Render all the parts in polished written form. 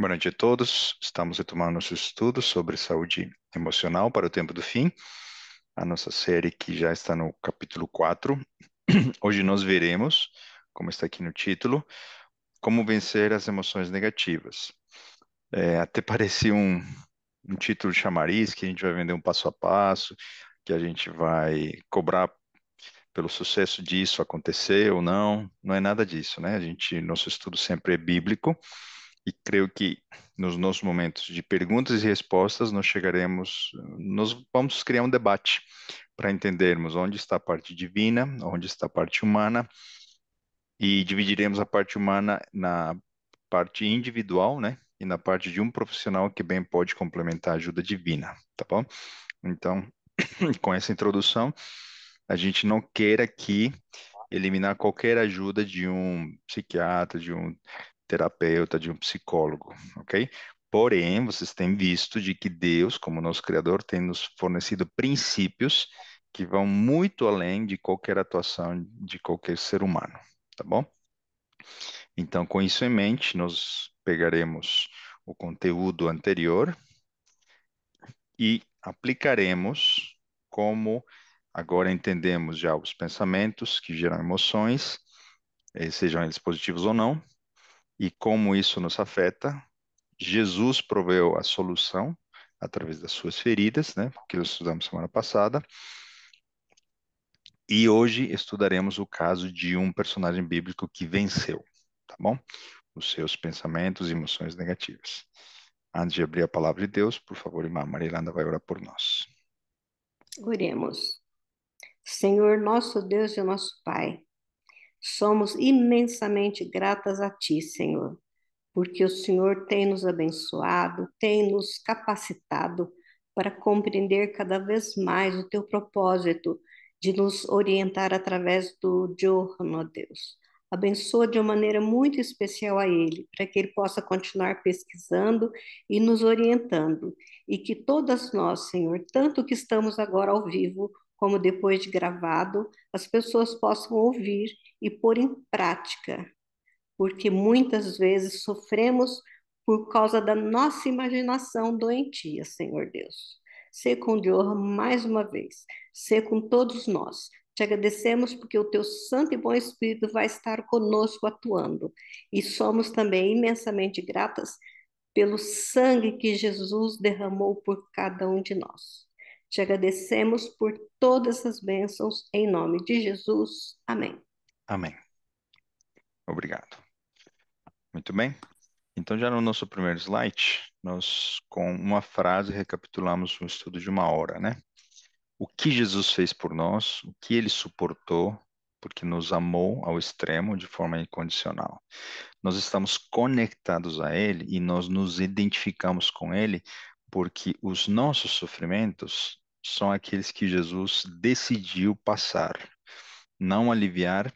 Boa noite a todos. Estamos retomando nosso estudo sobre saúde emocional para o tempo do fim. A nossa série que já está no capítulo 4. Hoje nós veremos, como está aqui no título, como vencer as emoções negativas. Até parece um título chamariz que a gente vai vender um passo a passo, que a gente vai cobrar pelo sucesso disso acontecer ou não. Não é nada disso, né? Nosso estudo sempre é bíblico. E creio que nos nossos momentos de perguntas e respostas nós vamos criar um debate para entendermos onde está a parte divina, onde está a parte humana, e dividiremos a parte humana na parte individual, né? E na parte de um profissional que bem pode complementar a ajuda divina, tá bom? Então, com essa introdução, a gente não quer aqui eliminar qualquer ajuda de um psiquiatra, de um terapeuta, de um psicólogo, ok? Porém, vocês têm visto de que Deus, como nosso Criador, tem nos fornecido princípios que vão muito além de qualquer atuação de qualquer ser humano, tá bom? Então, com isso em mente, nós pegaremos o conteúdo anterior e aplicaremos como agora entendemos já os pensamentos que geram emoções, sejam eles positivos ou não, e como isso nos afeta. Jesus proveu a solução através das suas feridas, né, que nós estudamos semana passada, e hoje estudaremos o caso de um personagem bíblico que venceu, tá bom? Os seus pensamentos e emoções negativas. Antes de abrir a palavra de Deus, por favor, irmã Marilanda vai orar por nós. Oremos. Senhor, nosso Deus e nosso Pai, somos imensamente gratas a Ti, Senhor, porque o Senhor tem nos abençoado, tem nos capacitado para compreender cada vez mais o Teu propósito de nos orientar através do Johan, ó Deus. Abençoa de uma maneira muito especial a ele, para que ele possa continuar pesquisando e nos orientando. E que todas nós, Senhor, tanto que estamos agora ao vivo, como depois de gravado, as pessoas possam ouvir e pôr em prática, porque muitas vezes sofremos por causa da nossa imaginação doentia, Senhor Deus. Sê com o Senhor mais uma vez, sê com todos nós. Te agradecemos porque o teu santo e bom Espírito vai estar conosco atuando. E somos também imensamente gratas pelo sangue que Jesus derramou por cada um de nós. Te agradecemos por todas as bênçãos, em nome de Jesus. Amém. Amém. Obrigado. Muito bem. Então, já no nosso primeiro slide, nós, com uma frase, recapitulamos um estudo de uma hora, né? O que Jesus fez por nós, o que ele suportou, porque nos amou ao extremo, de forma incondicional. Nós estamos conectados a ele e nós nos identificamos com ele, porque os nossos sofrimentos são aqueles que Jesus decidiu passar, não aliviar,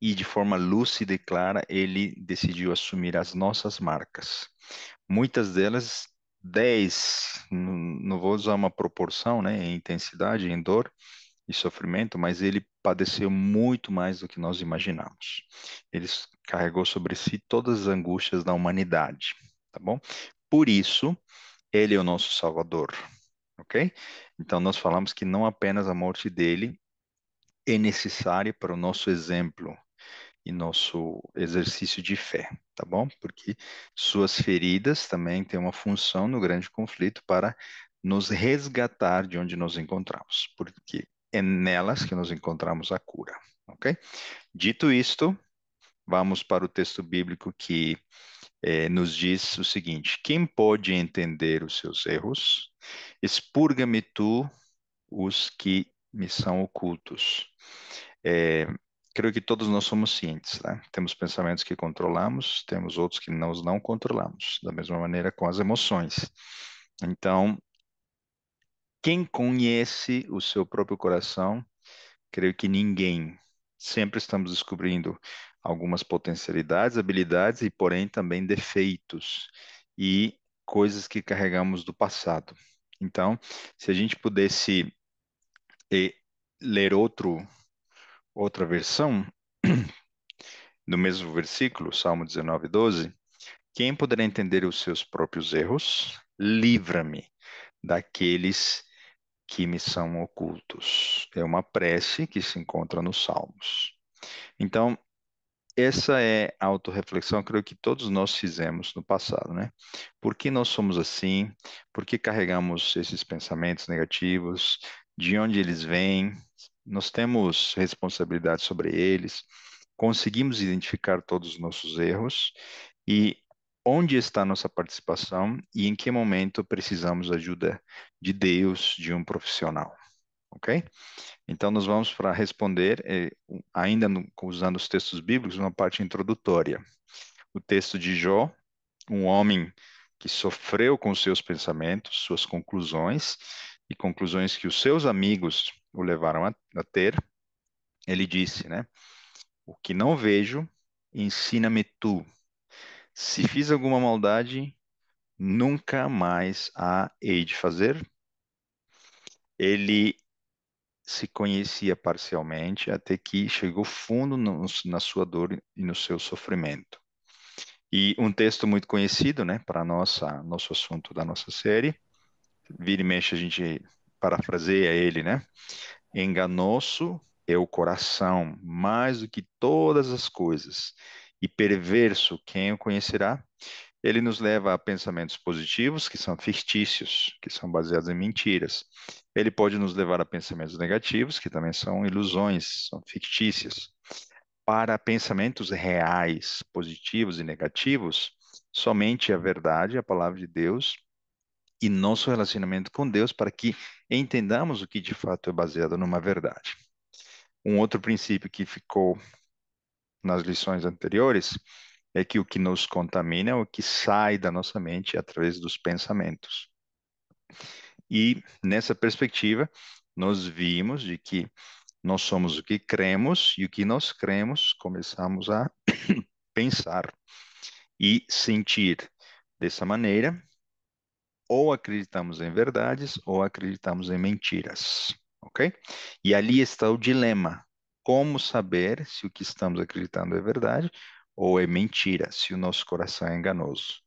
e de forma lúcida e clara, ele decidiu assumir as nossas marcas. Muitas delas, 10, não vou usar uma proporção, né, em intensidade, em dor e sofrimento, mas ele padeceu muito mais do que nós imaginamos. Ele carregou sobre si todas as angústias da humanidade, tá bom? Por isso, ele é o nosso Salvador, ok? Então, nós falamos que não apenas a morte dele é necessária para o nosso exemplo e nosso exercício de fé, tá bom? Porque suas feridas também têm uma função no grande conflito para nos resgatar de onde nos encontramos, porque é nelas que nos encontramos a cura, ok? Dito isto, vamos para o texto bíblico que nos diz o seguinte: quem pode entender os seus erros? Expurga-me tu os que me são ocultos. É, creio que todos nós somos cientes, né? Temos pensamentos que controlamos, temos outros que nós não controlamos, da mesma maneira com as emoções. Então, quem conhece o seu próprio coração, creio que ninguém. Sempre estamos descobrindo algumas potencialidades, habilidades e, porém, também defeitos e coisas que carregamos do passado. Então, se a gente pudesse eh, ler outra versão, no mesmo versículo, Salmo 19:12, Quem poderá entender os seus próprios erros? Livra-me daqueles que me são ocultos. É uma prece que se encontra nos Salmos. Então, essa é a autorreflexão, creio que todos nós fizemos no passado, né? Por que nós somos assim? Por que carregamos esses pensamentos negativos? De onde eles vêm? Nós temos responsabilidade sobre eles? Conseguimos identificar todos os nossos erros? E onde está a nossa participação? E em que momento precisamos da ajuda de Deus, de um profissional? Ok? Então, nós vamos para responder, ainda usando os textos bíblicos, uma parte introdutória. O texto de Jó, um homem que sofreu com seus pensamentos, suas conclusões, e conclusões que os seus amigos o levaram a ter, ele disse, né? O que não vejo, ensina-me tu. Se fiz alguma maldade, nunca mais a hei de fazer. Ele se conhecia parcialmente até que chegou fundo na sua dor e no seu sofrimento. E um texto muito conhecido, né, para nosso assunto da nossa série, vira e mexe a gente parafraseia ele, né? Enganoso é o coração mais do que todas as coisas, e perverso quem o conhecerá? Ele nos leva a pensamentos positivos, que são fictícios, que são baseados em mentiras. Ele pode nos levar a pensamentos negativos, que também são ilusões, são fictícias. Para pensamentos reais, positivos e negativos, somente a verdade, a palavra de Deus e nosso relacionamento com Deus, para que entendamos o que de fato é baseado numa verdade. Um outro princípio que ficou nas lições anteriores é que o que nos contamina é o que sai da nossa mente através dos pensamentos. E nessa perspectiva, nós vimos de que nós somos o que cremos e o que nós cremos começamos a pensar e sentir. Dessa maneira, ou acreditamos em verdades ou acreditamos em mentiras, ok? E ali está o dilema. Como saber se o que estamos acreditando é verdade ou é mentira, se o nosso coração é enganoso?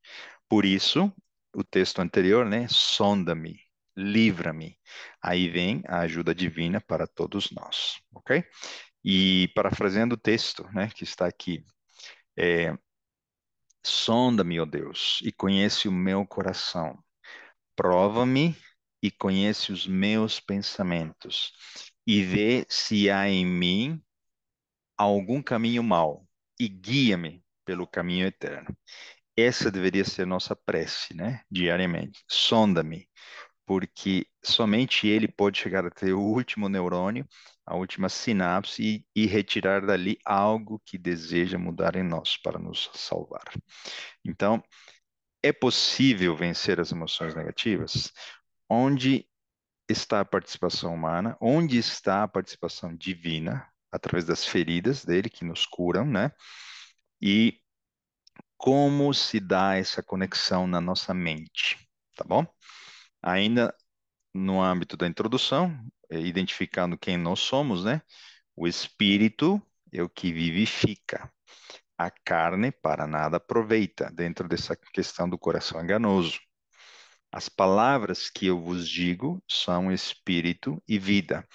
Por isso, o texto anterior, né? Sonda-me, livra-me. Aí vem a ajuda divina para todos nós, ok? E parafraseando o texto, né, que está aqui, é, sonda-me, ó Deus, e conhece o meu coração. Prova-me e conhece os meus pensamentos, e vê se há em mim algum caminho mau, e guia-me pelo caminho eterno. Essa deveria ser nossa prece, né? Diariamente. Sonda-me, porque somente ele pode chegar até o último neurônio, a última sinapse e retirar dali algo que deseja mudar em nós para nos salvar. Então, é possível vencer as emoções negativas? Onde está a participação humana? Onde está a participação divina? Através das feridas dele que nos curam, né? E como se dá essa conexão na nossa mente, tá bom? Ainda no âmbito da introdução, identificando quem nós somos, né? O espírito é o que vivifica. A carne para nada aproveita, dentro dessa questão do coração enganoso. As palavras que eu vos digo são espírito e vida.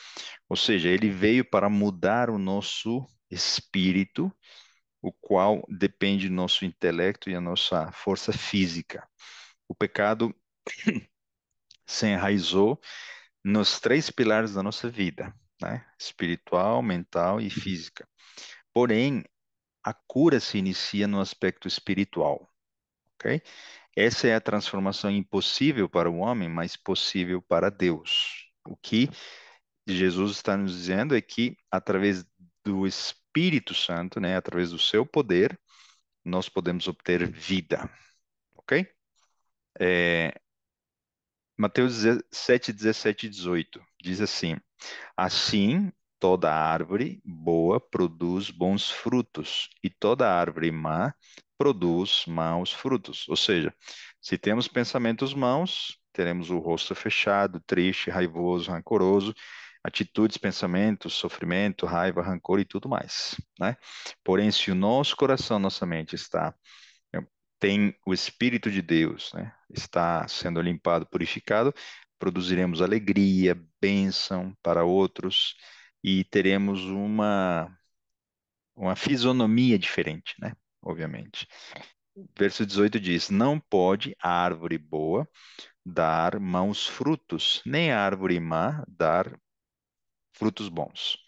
Ou seja, ele veio para mudar o nosso espírito, o qual depende do nosso intelecto e a nossa força física. O pecado se enraizou nos três pilares da nossa vida, né? Espiritual, mental e física. Porém, a cura se inicia no aspecto espiritual, ok? Essa é a transformação impossível para o homem, mas possível para Deus. O que Jesus está nos dizendo é que através do Espírito Santo, né, através do seu poder, nós podemos obter vida, ok? É, Mateus 17, 17 e 18 diz assim: Assim, toda árvore boa produz bons frutos, e toda árvore má produz maus frutos. Ou seja, se temos pensamentos maus, teremos o rosto fechado, triste, raivoso, rancoroso, atitudes, pensamentos, sofrimento, raiva, rancor e tudo mais, né? Porém, se o nosso coração, nossa mente está tem o Espírito de Deus, né? Está sendo limpado, purificado, produziremos alegria, bênção para outros e teremos uma fisionomia diferente, né? Obviamente. Verso 18 diz: Não pode a árvore boa dar maus frutos, nem a árvore má dar frutos bons.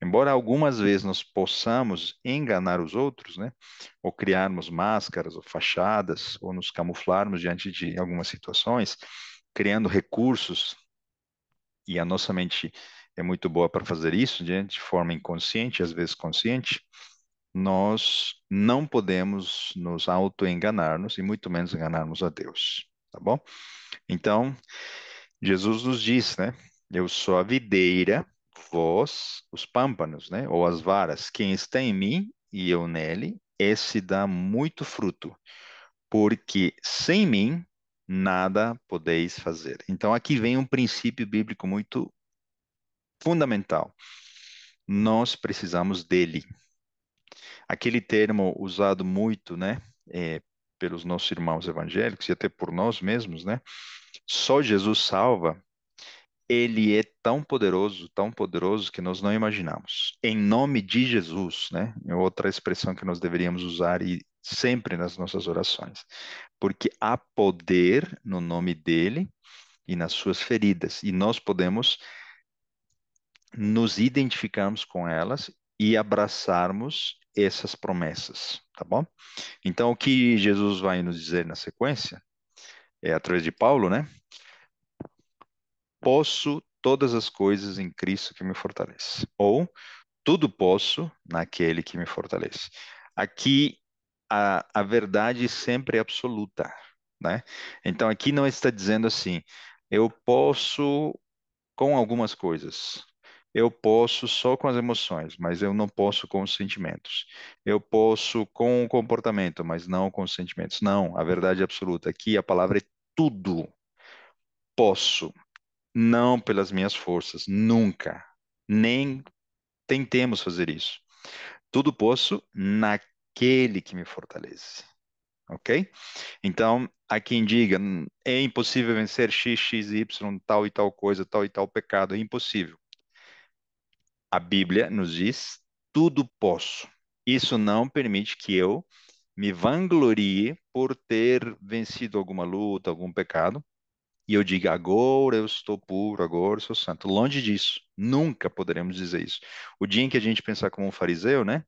Embora algumas vezes nós possamos enganar os outros, né? Ou criarmos máscaras ou fachadas, ou nos camuflarmos diante de algumas situações, criando recursos, e a nossa mente é muito boa para fazer isso, de forma inconsciente, às vezes consciente, nós não podemos nos auto-enganarmos e muito menos enganarmos a Deus, tá bom? Então, Jesus nos diz, né? Eu sou a videira, vós os pâmpanos, né? Ou as varas. Quem está em mim e eu nele, esse dá muito fruto, porque sem mim nada podeis fazer. Então, aqui vem um princípio bíblico muito fundamental. Nós precisamos dele. Aquele termo usado muito, né? Pelos nossos irmãos evangélicos e até por nós mesmos, né? Só Jesus salva. Ele é tão poderoso que nós não imaginamos. Em nome de Jesus, né? É outra expressão que nós deveríamos usar e sempre nas nossas orações, porque há poder no nome dele e nas suas feridas, e nós podemos nos identificarmos com elas e abraçarmos essas promessas, tá bom? Então, o que Jesus vai nos dizer na sequência é através de Paulo, né? Posso todas as coisas em Cristo que me fortalece. Ou tudo posso naquele que me fortalece. Aqui a verdade sempre é absoluta, né? Então aqui não está dizendo assim, eu posso com algumas coisas. Eu posso só com as emoções, mas eu não posso com os sentimentos. Eu posso com o comportamento, mas não com os sentimentos. Não, a verdade é absoluta. Aqui a palavra é tudo posso, não pelas minhas forças, nunca. Nem tentemos fazer isso. Tudo posso naquele que me fortalece. Ok? Então, há quem diga, é impossível vencer X, X, Y, tal e tal coisa, tal e tal pecado. É impossível. A Bíblia nos diz, tudo posso. Isso não permite que eu me vanglorie por ter vencido alguma luta, algum pecado, e eu diga, agora eu estou puro, agora eu sou santo. Longe disso. Nunca poderemos dizer isso. O dia em que a gente pensar como um fariseu, né?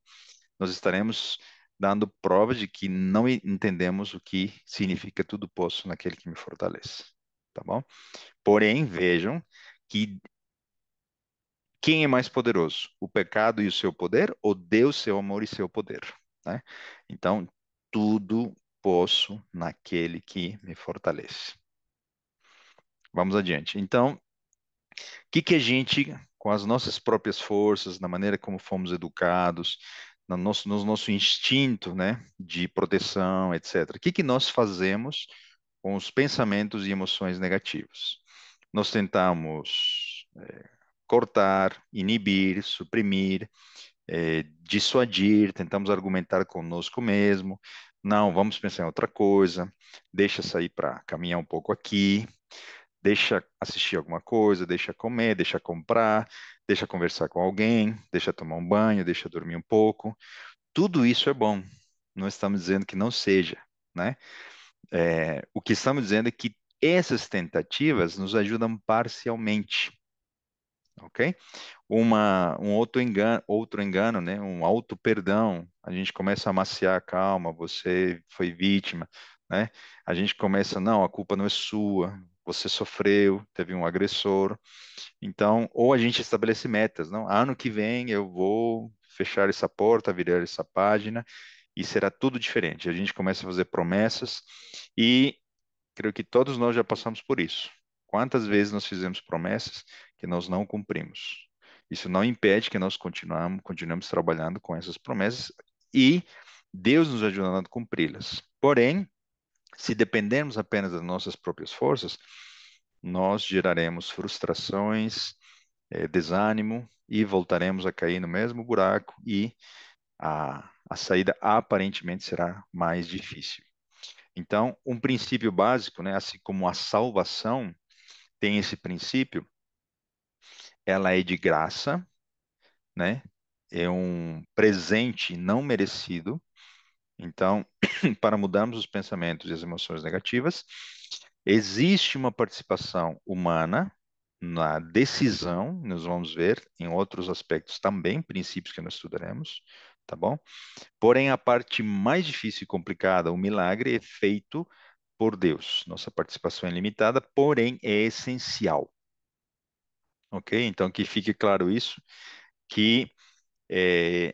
Nós estaremos dando prova de que não entendemos o que significa tudo posso naquele que me fortalece, tá bom? Porém, vejam que quem é mais poderoso? O pecado e o seu poder ou Deus, seu amor e seu poder, né? Então, tudo posso naquele que me fortalece. Vamos adiante. Então, que a gente, com as nossas próprias forças, na maneira como fomos educados, no nosso instinto, né, de proteção, etc., que nós fazemos com os pensamentos e emoções negativos? Nós tentamos cortar, inibir, suprimir, dissuadir, tentamos argumentar conosco mesmo. Não, vamos pensar em outra coisa, deixa sair para caminhar um pouco aqui, deixa assistir alguma coisa, deixa comer, deixa comprar, deixa conversar com alguém, deixa tomar um banho, deixa dormir um pouco. Tudo isso é bom. Não estamos dizendo que não seja, né? O que estamos dizendo é que essas tentativas nos ajudam parcialmente, ok? Outro engano, né? Um auto perdão. A gente começa a amaciar, calma, você foi vítima, né? A gente começa, não, a culpa não é sua, você sofreu, teve um agressor. Então, ou a gente estabelece metas, não? Ano que vem eu vou fechar essa porta, virar essa página e será tudo diferente. A gente começa a fazer promessas e creio que todos nós já passamos por isso. Quantas vezes nós fizemos promessas que nós não cumprimos? Isso não impede que nós continuemos trabalhando com essas promessas e Deus nos ajudando a cumpri-las. Porém, se dependermos apenas das nossas próprias forças, nós geraremos frustrações, desânimo e voltaremos a cair no mesmo buraco e a saída aparentemente será mais difícil. Então, um princípio básico, né, assim como a salvação tem esse princípio, ela é de graça, né? É um presente não merecido. Então, para mudarmos os pensamentos e as emoções negativas, existe uma participação humana na decisão, nós vamos ver em outros aspectos também, princípios que nós estudaremos, tá bom? Porém, a parte mais difícil e complicada, o milagre, é feito por Deus. Nossa participação é limitada, porém é essencial, ok? Então, que fique claro isso, que eh,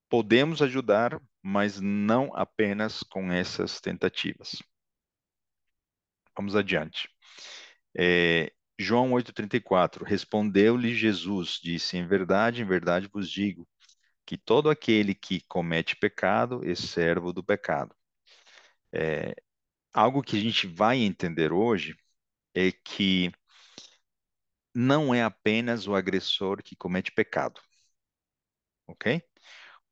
podemos ajudar, mas não apenas com essas tentativas. Vamos adiante. João 8,34, respondeu-lhe Jesus, disse, em verdade vos digo, que todo aquele que comete pecado é servo do pecado. Algo que a gente vai entender hoje é que não é apenas o agressor que comete pecado, ok?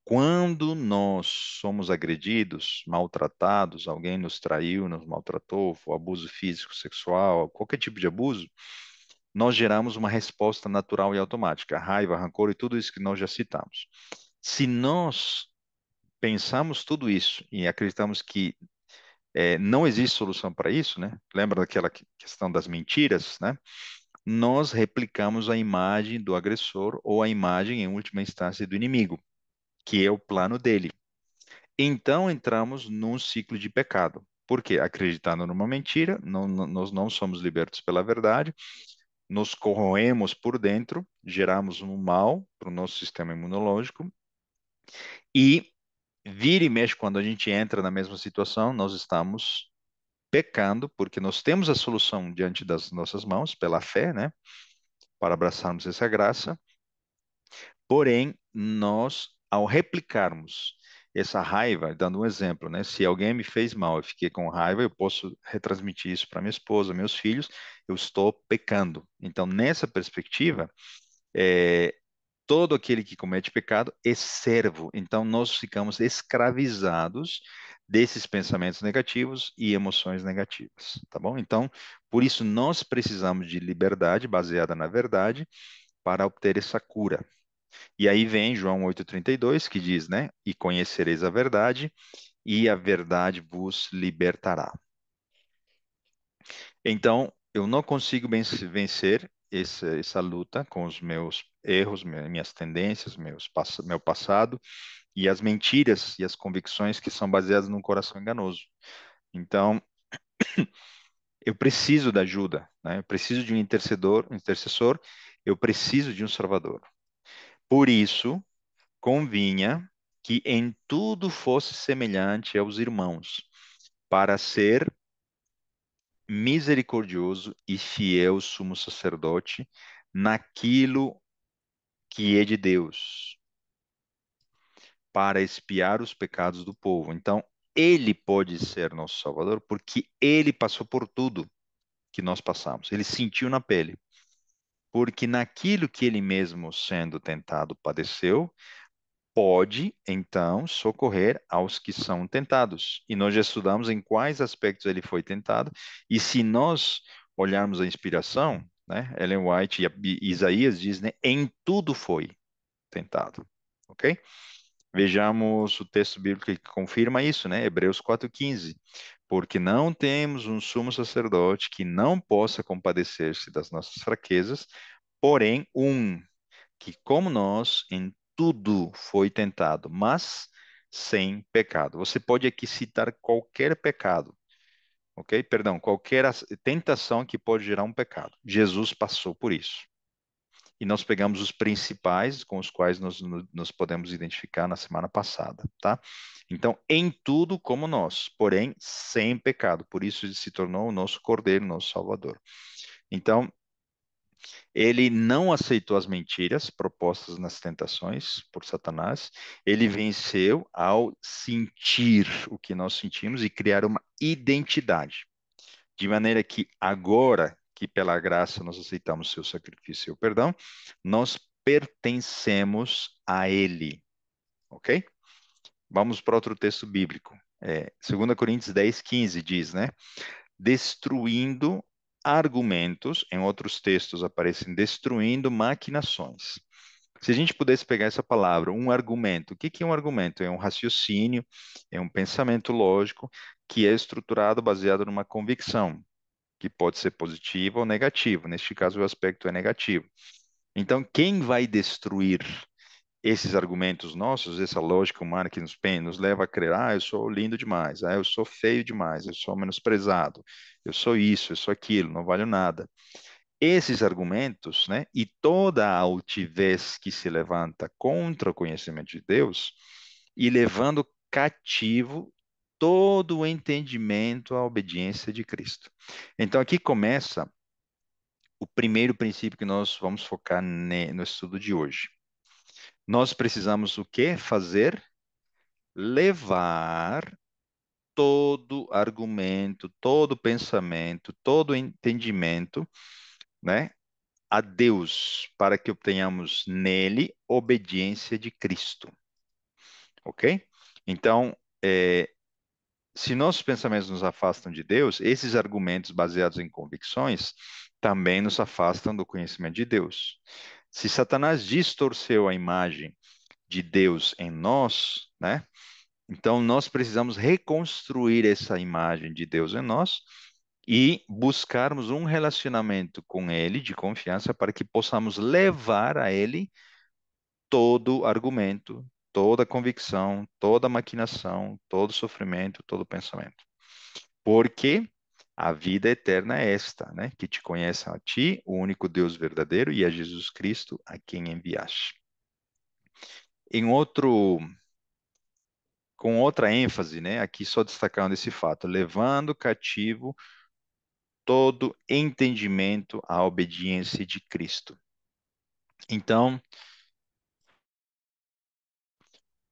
Quando nós somos agredidos, maltratados, alguém nos traiu, nos maltratou, foi abuso físico, sexual, qualquer tipo de abuso, nós geramos uma resposta natural e automática, raiva, rancor e tudo isso que nós já citamos. Se nós pensamos tudo isso e acreditamos que não existe solução para isso, né? Lembra daquela questão das mentiras, né? Nós replicamos a imagem do agressor ou a imagem, em última instância, do inimigo, que é o plano dele. Então entramos num ciclo de pecado. Por quê? Acreditando numa mentira, nós não somos libertos pela verdade, nos corroemos por dentro, geramos um mal para o nosso sistema imunológico e vira e mexe quando a gente entra na mesma situação, nós estamos pecando, porque nós temos a solução diante das nossas mãos, pela fé, né? Para abraçarmos essa graça. Porém, nós, ao replicarmos essa raiva, dando um exemplo, né? Se alguém me fez mal, eu fiquei com raiva, eu posso retransmitir isso para minha esposa, meus filhos, eu estou pecando. Então, nessa perspectiva, é, todo aquele que comete pecado é servo. Então, nós ficamos escravizados desses pensamentos negativos e emoções negativas, tá bom? Então, por isso, nós precisamos de liberdade baseada na verdade para obter essa cura. E aí vem João 8,32, que diz, né? E conhecereis a verdade, e a verdade vos libertará. Então, eu não consigo vencer essa luta com os meus erros, minhas tendências, meu passado e as mentiras e as convicções que são baseadas num coração enganoso. Então, eu preciso da ajuda, né? Eu preciso de um intercessor, eu preciso de um salvador. Por isso, convinha que em tudo fosse semelhante aos irmãos, para ser misericordioso e fiel sumo sacerdote naquilo que é de Deus, para expiar os pecados do povo. Então, ele pode ser nosso Salvador porque ele passou por tudo que nós passamos. Ele sentiu na pele. Porque naquilo que ele mesmo sendo tentado padeceu, pode, então, socorrer aos que são tentados. E nós já estudamos em quais aspectos ele foi tentado, e se nós olharmos a inspiração, né, Ellen White e Isaías diz, né, em tudo foi tentado, ok? Vejamos o texto bíblico que confirma isso, né, Hebreus 4,15. Porque não temos um sumo sacerdote que não possa compadecer-se das nossas fraquezas, porém que, como nós, em tudo foi tentado, mas sem pecado. Você pode aqui citar qualquer pecado, ok? Perdão, qualquer tentação que pode gerar um pecado. Jesus passou por isso. E nós pegamos os principais com os quais nos podemos identificar na semana passada, tá? Então, em tudo como nós, porém sem pecado. Por isso ele se tornou o nosso Cordeiro, nosso Salvador. Então, ele não aceitou as mentiras propostas nas tentações por Satanás. Ele venceu ao sentir o que nós sentimos e criar uma identidade. De maneira que agora que pela graça nós aceitamos seu sacrifício e seu perdão, nós pertencemos a ele, ok? Vamos para outro texto bíblico. 2 Coríntios 10:15 diz, né? Destruindo argumentos, em outros textos aparecem destruindo maquinações. Se a gente pudesse pegar essa palavra, um argumento, o que que é um argumento? É um raciocínio, é um pensamento lógico que é estruturado baseado numa convicção, que pode ser positiva ou negativa. Neste caso, o aspecto é negativo. Então, quem vai destruir esses argumentos nossos, essa lógica humana que nos leva a crer, eu sou lindo demais, eu sou feio demais, eu sou menosprezado, eu sou isso, eu sou aquilo, não valho nada. Esses argumentos, né, e toda a altivez que se levanta contra o conhecimento de Deus e levando cativo todo o entendimento à obediência de Cristo. Então aqui começa o primeiro princípio que nós vamos focar no estudo de hoje. Nós precisamos o quê? Fazer? Levar todo argumento, todo pensamento, todo entendimento, né, a Deus, para que obtenhamos nele obediência de Cristo, ok? Então, se nossos pensamentos nos afastam de Deus, esses argumentos baseados em convicções também nos afastam do conhecimento de Deus. Se Satanás distorceu a imagem de Deus em nós, né? Então nós precisamos reconstruir essa imagem de Deus em nós e buscarmos um relacionamento com Ele de confiança para que possamos levar a Ele todo argumento, toda convicção, toda maquinação, todo sofrimento, todo pensamento. Porque a vida eterna é esta, né? Que te conheçam a ti, o único Deus verdadeiro, e a Jesus Cristo, a quem enviaste. Em outro, com outra ênfase, né? Aqui só destacando esse fato, levando cativo todo entendimento à obediência de Cristo. Então,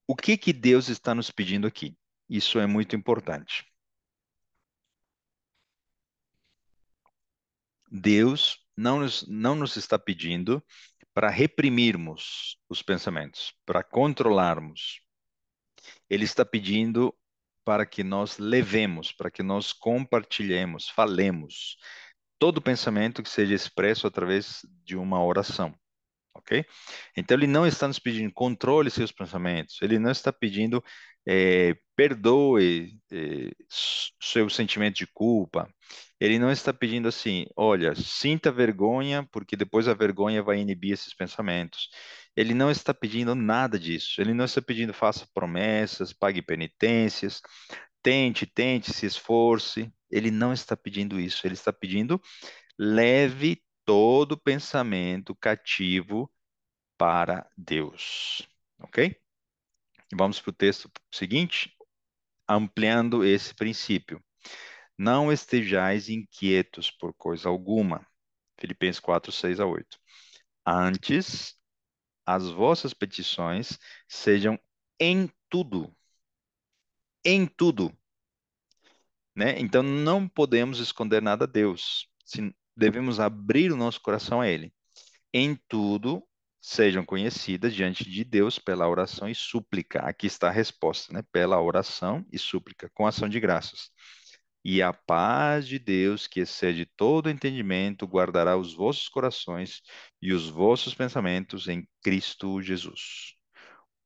o que que Deus está nos pedindo aqui? Isso é muito importante. Deus não nos está pedindo para reprimirmos os pensamentos, para controlarmos. Ele está pedindo para que nós levemos, para que nós compartilhemos, falemos todo pensamento que seja expresso através de uma oração. Ok? Então ele não está nos pedindo controle seus pensamentos, ele não está pedindo perdoe seu sentimento de culpa, ele não está pedindo assim, olha, sinta vergonha, porque depois a vergonha vai inibir esses pensamentos. Ele não está pedindo nada disso, ele não está pedindo faça promessas, pague penitências, tente, se esforce. Ele não está pedindo isso, ele está pedindo leve todo pensamento cativo para Deus. Ok? Vamos para o texto seguinte, ampliando esse princípio. Não estejais inquietos por coisa alguma. Filipenses 4, 6 a 8. Antes, as vossas petições sejam em tudo, né? Então não podemos esconder nada a Deus. Devemos abrir o nosso coração a Ele. Em tudo sejam conhecidas diante de Deus pela oração e súplica. Aqui está a resposta, né? Pela oração e súplica, com ação de graças. E a paz de Deus, que excede todo entendimento, guardará os vossos corações e os vossos pensamentos em Cristo Jesus.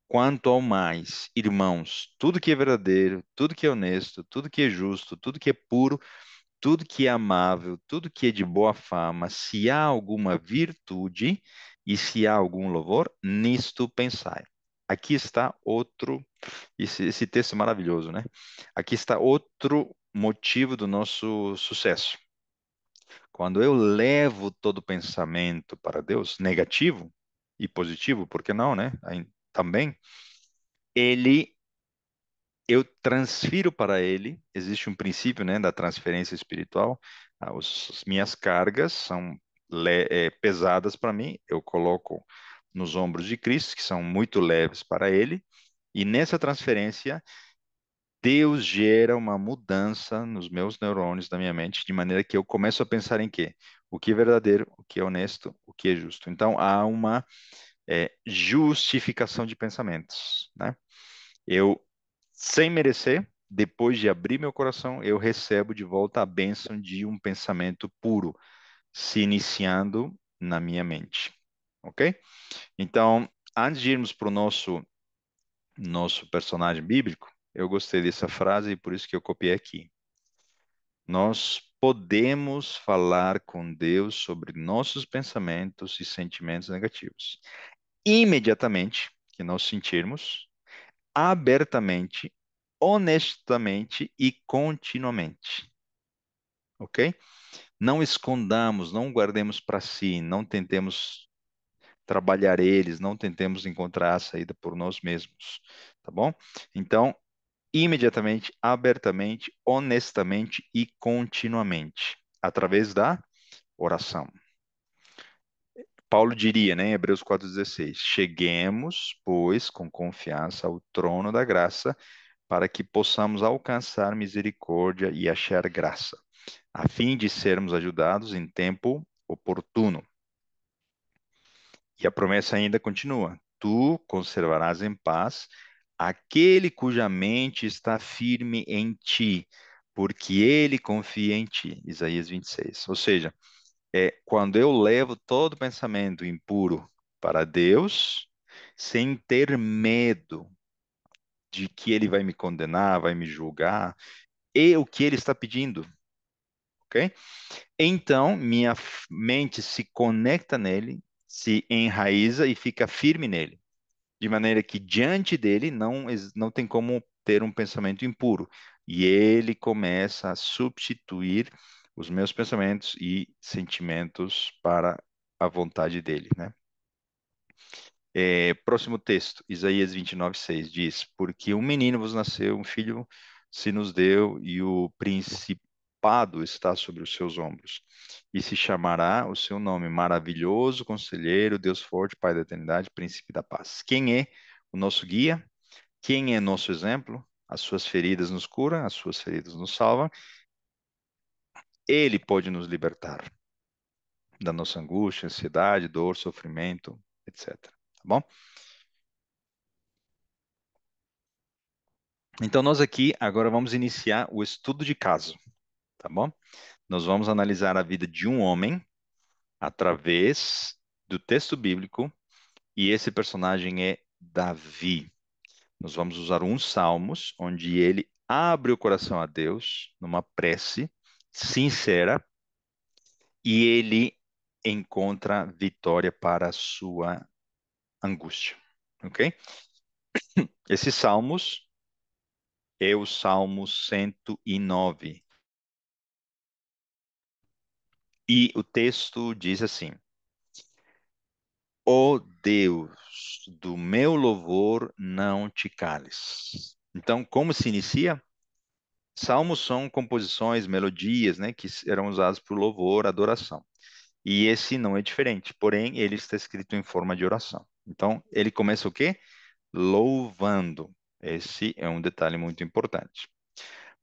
Quanto ao mais, irmãos, tudo que é verdadeiro, tudo que é honesto, tudo que é justo, tudo que é puro, tudo que é amável, tudo que é de boa fama, se há alguma virtude e se há algum louvor, nisto pensai. Aqui está outro, esse texto é maravilhoso, né? Aqui está outro motivo do nosso sucesso. Quando eu levo todo pensamento para Deus, negativo e positivo, por que não, né? Também, ele eu transfiro para ele, existe um princípio, né, da transferência espiritual. As minhas cargas são pesadas para mim, eu coloco nos ombros de Cristo, que são muito leves para ele, e nessa transferência, Deus gera uma mudança nos meus neurônios da minha mente, de maneira que eu começo a pensar em quê? O que é verdadeiro, o que é honesto, o que é justo. Então, há uma justificação de pensamentos, né? Eu, sem merecer, depois de abrir meu coração, eu recebo de volta a bênção de um pensamento puro, se iniciando na minha mente. Ok? Então, antes de irmos para o nosso personagem bíblico, eu gostei dessa frase e por isso que eu copiei aqui. Nós podemos falar com Deus sobre nossos pensamentos e sentimentos negativos. Imediatamente que nós sentirmos, abertamente, honestamente e continuamente. Ok? Não escondamos, não guardemos para si, não tentemos trabalhar eles, não tentemos encontrar a saída por nós mesmos, tá bom? Então, imediatamente, abertamente, honestamente e continuamente, através da oração. Paulo diria, né, em Hebreus 4,16: cheguemos, pois, com confiança ao trono da graça, para que possamos alcançar misericórdia e achar graça, a fim de sermos ajudados em tempo oportuno. E a promessa ainda continua: tu conservarás em paz aquele cuja mente está firme em ti, porque ele confia em ti. Isaías 26. Ou seja, quando eu levo todo pensamento impuro para Deus, sem ter medo de que ele vai me condenar, vai me julgar, e o que ele está pedindo, ok? Então, minha mente se conecta nele, se enraiza e fica firme nele, de maneira que diante dele não tem como ter um pensamento impuro. E ele começa a substituir os meus pensamentos e sentimentos para a vontade dele, né? Próximo texto, Isaías 29:6 diz: porque um menino vos nasceu, um filho se nos deu, e o principado está sobre os seus ombros. E se chamará o seu nome Maravilhoso, Conselheiro, Deus Forte, Pai da Eternidade, Príncipe da Paz. Quem é o nosso guia? Quem é nosso exemplo? As suas feridas nos curam, as suas feridas nos salvam. Ele pode nos libertar da nossa angústia, ansiedade, dor, sofrimento, etc. Tá bom? Então, nós aqui agora vamos iniciar o estudo de caso, tá bom? Nós vamos analisar a vida de um homem através do texto bíblico e esse personagem é Davi. Nós vamos usar uns salmos onde ele abre o coração a Deus numa prece sincera e ele encontra vitória para a sua angústia, ok? Esses salmos é o Salmo 109. E o texto diz assim: ó Deus, do meu louvor não te cales. Então, como se inicia? Salmos são composições, melodias, né, que eram usadas para o louvor, adoração. E esse não é diferente, porém, ele está escrito em forma de oração. Então, ele começa o quê? Louvando. Esse é um detalhe muito importante.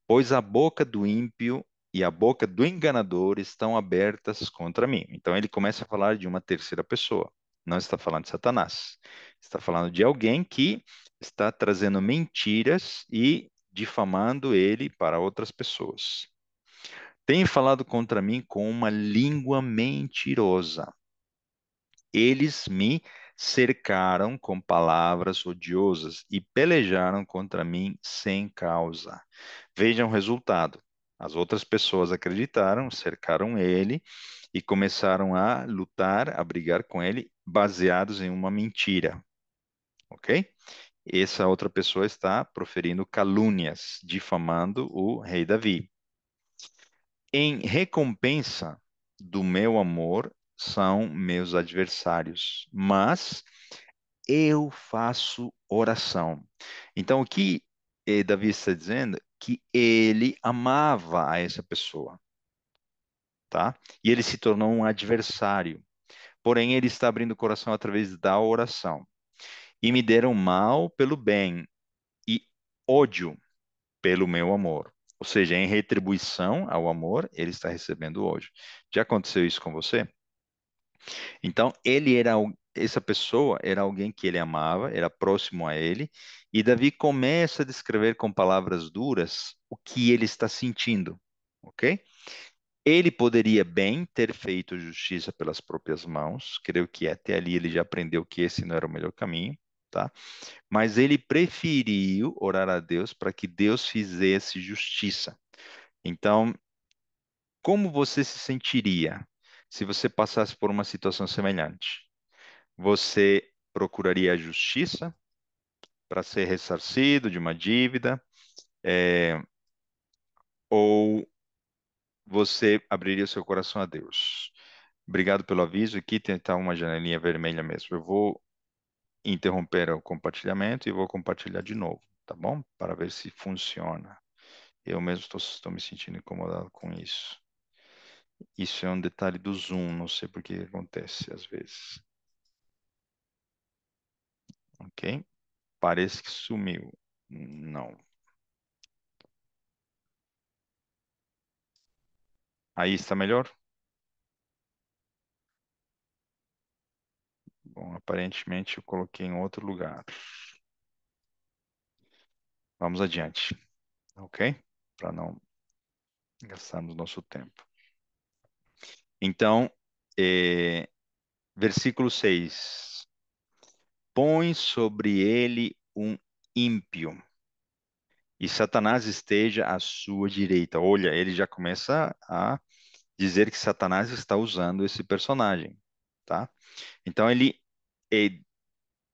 Pois a boca do ímpio e a boca do enganador estão abertas contra mim. Então ele começa a falar de uma terceira pessoa. Não está falando de Satanás. Está falando de alguém que está trazendo mentiras e difamando ele para outras pessoas. Tem falado contra mim com uma língua mentirosa. Eles me cercaram com palavras odiosas e pelejaram contra mim sem causa. Vejam o resultado. As outras pessoas acreditaram, cercaram ele e começaram a lutar, a brigar com ele, baseados em uma mentira, ok? Essa outra pessoa está proferindo calúnias, difamando o rei Davi. Em recompensa do meu amor são meus adversários, mas eu faço oração. Então, o que Davi está dizendo? Que ele amava a essa pessoa, tá? E ele se tornou um adversário. Porém, ele está abrindo o coração através da oração. E me deram mal pelo bem e ódio pelo meu amor. Ou seja, em retribuição ao amor, ele está recebendo ódio. Já aconteceu isso com você? Então, ele era essa pessoa era alguém que ele amava, era próximo a ele, e Davi começa a descrever com palavras duras o que ele está sentindo, ok? Ele poderia bem ter feito justiça pelas próprias mãos, creio que até ali ele já aprendeu que esse não era o melhor caminho, tá? Mas ele preferiu orar a Deus para que Deus fizesse justiça. Então, como você se sentiria se você passasse por uma situação semelhante? Você procuraria a justiça para ser ressarcido de uma dívida, é, ou você abriria o seu coração a Deus? Obrigado pelo aviso. Aqui tem uma janelinha vermelha mesmo. Eu vou interromper o compartilhamento e vou compartilhar de novo, tá bom? Para ver se funciona. Eu mesmo estou me sentindo incomodado com isso. Isso é um detalhe do Zoom, não sei por que acontece às vezes. Ok? Parece que sumiu. Não. Aí está melhor? Bom, aparentemente eu coloquei em outro lugar. Vamos adiante, ok? Para não gastarmos nosso tempo. Então, versículo 6. Põe sobre ele um ímpio, e Satanás esteja à sua direita. Olha, ele já começa a dizer que Satanás está usando esse personagem, tá? Então ele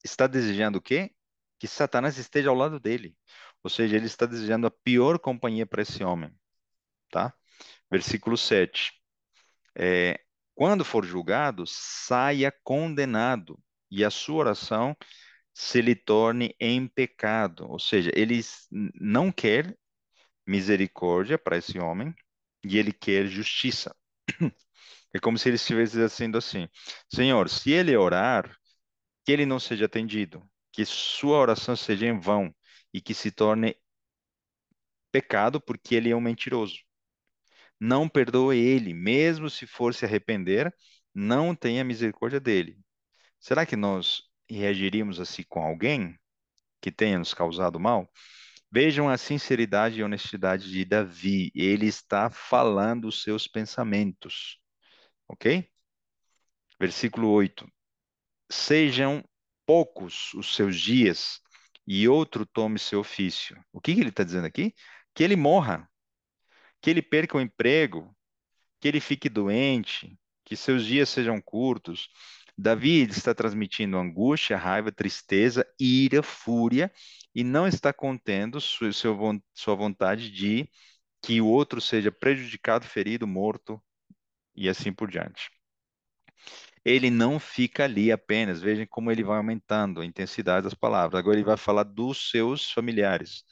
está desejando o quê? Que Satanás esteja ao lado dele. Ou seja, ele está desejando a pior companhia para esse homem, tá? Versículo 7. É, quando for julgado, saia condenado, e a sua oração se lhe torne em pecado. Ou seja, ele não quer misericórdia para esse homem, e ele quer justiça. É como se ele estivesse dizendo assim: Senhor, se ele orar, que ele não seja atendido, que sua oração seja em vão e que se torne pecado porque ele é um mentiroso. Não perdoe ele, mesmo se for se arrepender, não tenha misericórdia dele. Será que nós reagiríamos assim com alguém que tenha nos causado mal? Vejam a sinceridade e honestidade de Davi. Ele está falando os seus pensamentos, ok? Versículo 8. Sejam poucos os seus dias e outro tome seu ofício. O que que ele está dizendo aqui? Que ele morra, que ele perca o emprego, que ele fique doente, que seus dias sejam curtos. Davi ele está transmitindo angústia, raiva, tristeza, ira, fúria e não está contendo sua vontade de que o outro seja prejudicado, ferido, morto e assim por diante. Ele não fica ali apenas, vejam como ele vai aumentando a intensidade das palavras. Agora ele vai falar dos seus familiares.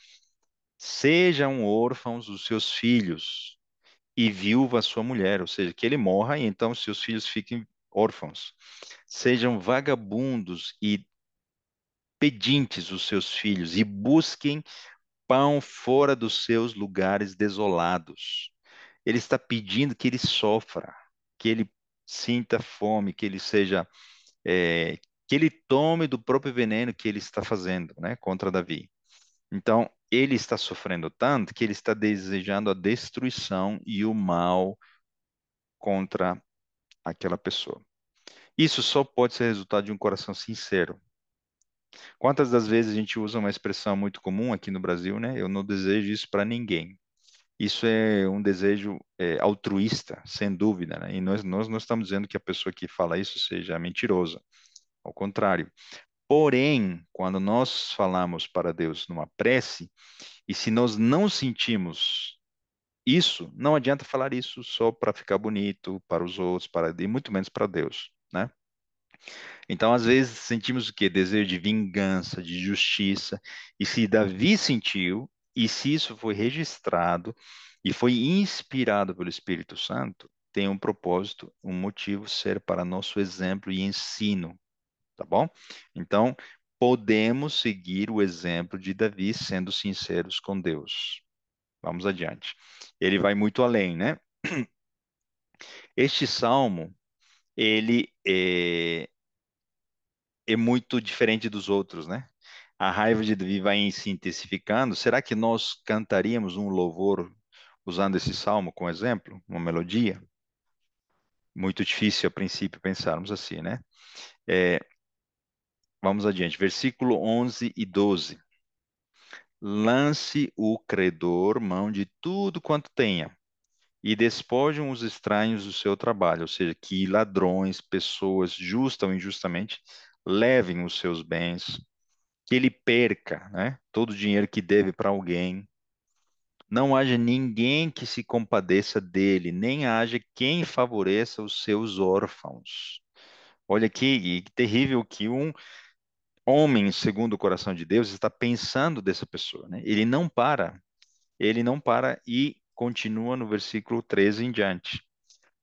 Sejam órfãos os seus filhos e viúva a sua mulher, ou seja, que ele morra e então seus filhos fiquem órfãos. Sejam vagabundos e pedintes os seus filhos e busquem pão fora dos seus lugares desolados. Ele está pedindo que ele sofra, que ele sinta fome, que ele seja, que ele tome do próprio veneno que ele está fazendo, né, contra Davi. Então, ele está sofrendo tanto que ele está desejando a destruição e o mal contra aquela pessoa. Isso só pode ser resultado de um coração sincero. Quantas das vezes a gente usa uma expressão muito comum aqui no Brasil, né? Eu não desejo isso para ninguém. Isso é um desejo altruísta, sem dúvida, né? E nós não estamos dizendo que a pessoa que fala isso seja mentirosa. Ao contrário. Porém, quando nós falamos para Deus numa prece, e se nós não sentimos isso, não adianta falar isso só para ficar bonito para os outros, e muito menos para Deus, né? Então, às vezes, sentimos o quê? Desejo de vingança, de justiça. E se Davi sentiu, e se isso foi registrado e foi inspirado pelo Espírito Santo, tem um propósito, um motivo ser para nosso exemplo e ensino, tá bom? Então, podemos seguir o exemplo de Davi sendo sinceros com Deus. Vamos adiante. Ele vai muito além, né? Este salmo, ele é muito diferente dos outros, né? A raiva de Davi vai se intensificando. Será que nós cantaríamos um louvor usando esse salmo como exemplo, uma melodia? Muito difícil a princípio pensarmos assim, né? É, vamos adiante, versículo 11 e 12. Lance o credor mão de tudo quanto tenha, e despojam os estranhos do seu trabalho, ou seja, que ladrões, pessoas, justa ou injustamente, levem os seus bens, que ele perca, né, todo o dinheiro que deve para alguém. Não haja ninguém que se compadeça dele, nem haja quem favoreça os seus órfãos. Olha que terrível que um homem, segundo o coração de Deus, está pensando dessa pessoa, né? Ele não para e continua no versículo 13 em diante.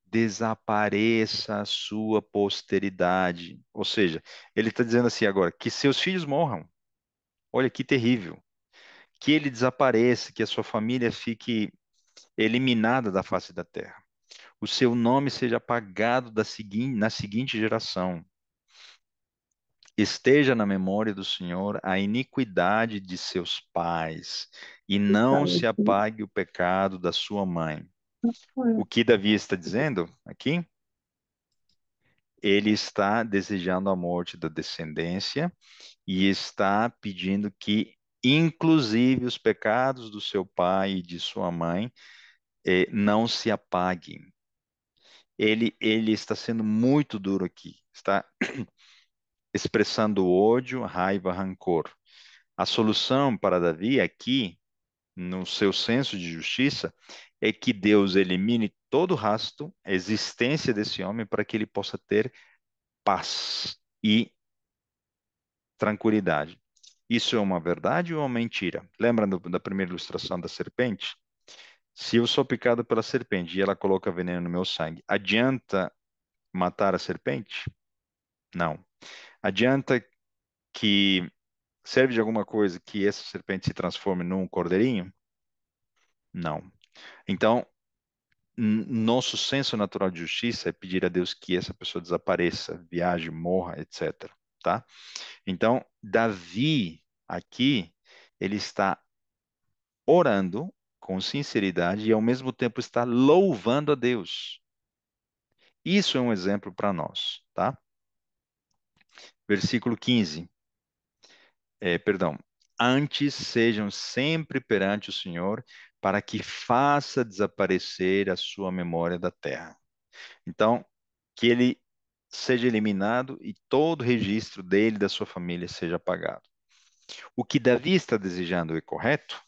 Desapareça a sua posteridade. Ou seja, ele está dizendo assim agora, que seus filhos morram. Olha que terrível. Que ele desapareça, que a sua família fique eliminada da face da terra. O seu nome seja apagado na seguinte geração. Esteja na memória do Senhor a iniquidade de seus pais, e não se apague o pecado da sua mãe. O que Davi está dizendo aqui? Ele está desejando a morte da descendência e está pedindo que, inclusive, os pecados do seu pai e de sua mãe, não se apaguem. Ele está sendo muito duro aqui, está expressando ódio, raiva, rancor. A solução para Davi aqui, no seu senso de justiça, é que Deus elimine todo o rastro, a existência desse homem, para que ele possa ter paz e tranquilidade. Isso é uma verdade ou uma mentira? Lembra da primeira ilustração da serpente? Se eu sou picado pela serpente e ela coloca veneno no meu sangue, adianta matar a serpente? Não. Adianta que serve de alguma coisa que essa serpente se transforme num cordeirinho? Não. Então, nosso senso natural de justiça é pedir a Deus que essa pessoa desapareça, viaje, morra, etc. Tá? Então, Davi aqui, ele está orando com sinceridade e ao mesmo tempo está louvando a Deus. Isso é um exemplo para nós, tá? Versículo 15. Perdão. Antes sejam sempre perante o Senhor, para que faça desaparecer a sua memória da terra. Então, que ele seja eliminado e todo registro dele e da sua família seja apagado. O que Davi está desejando é correto?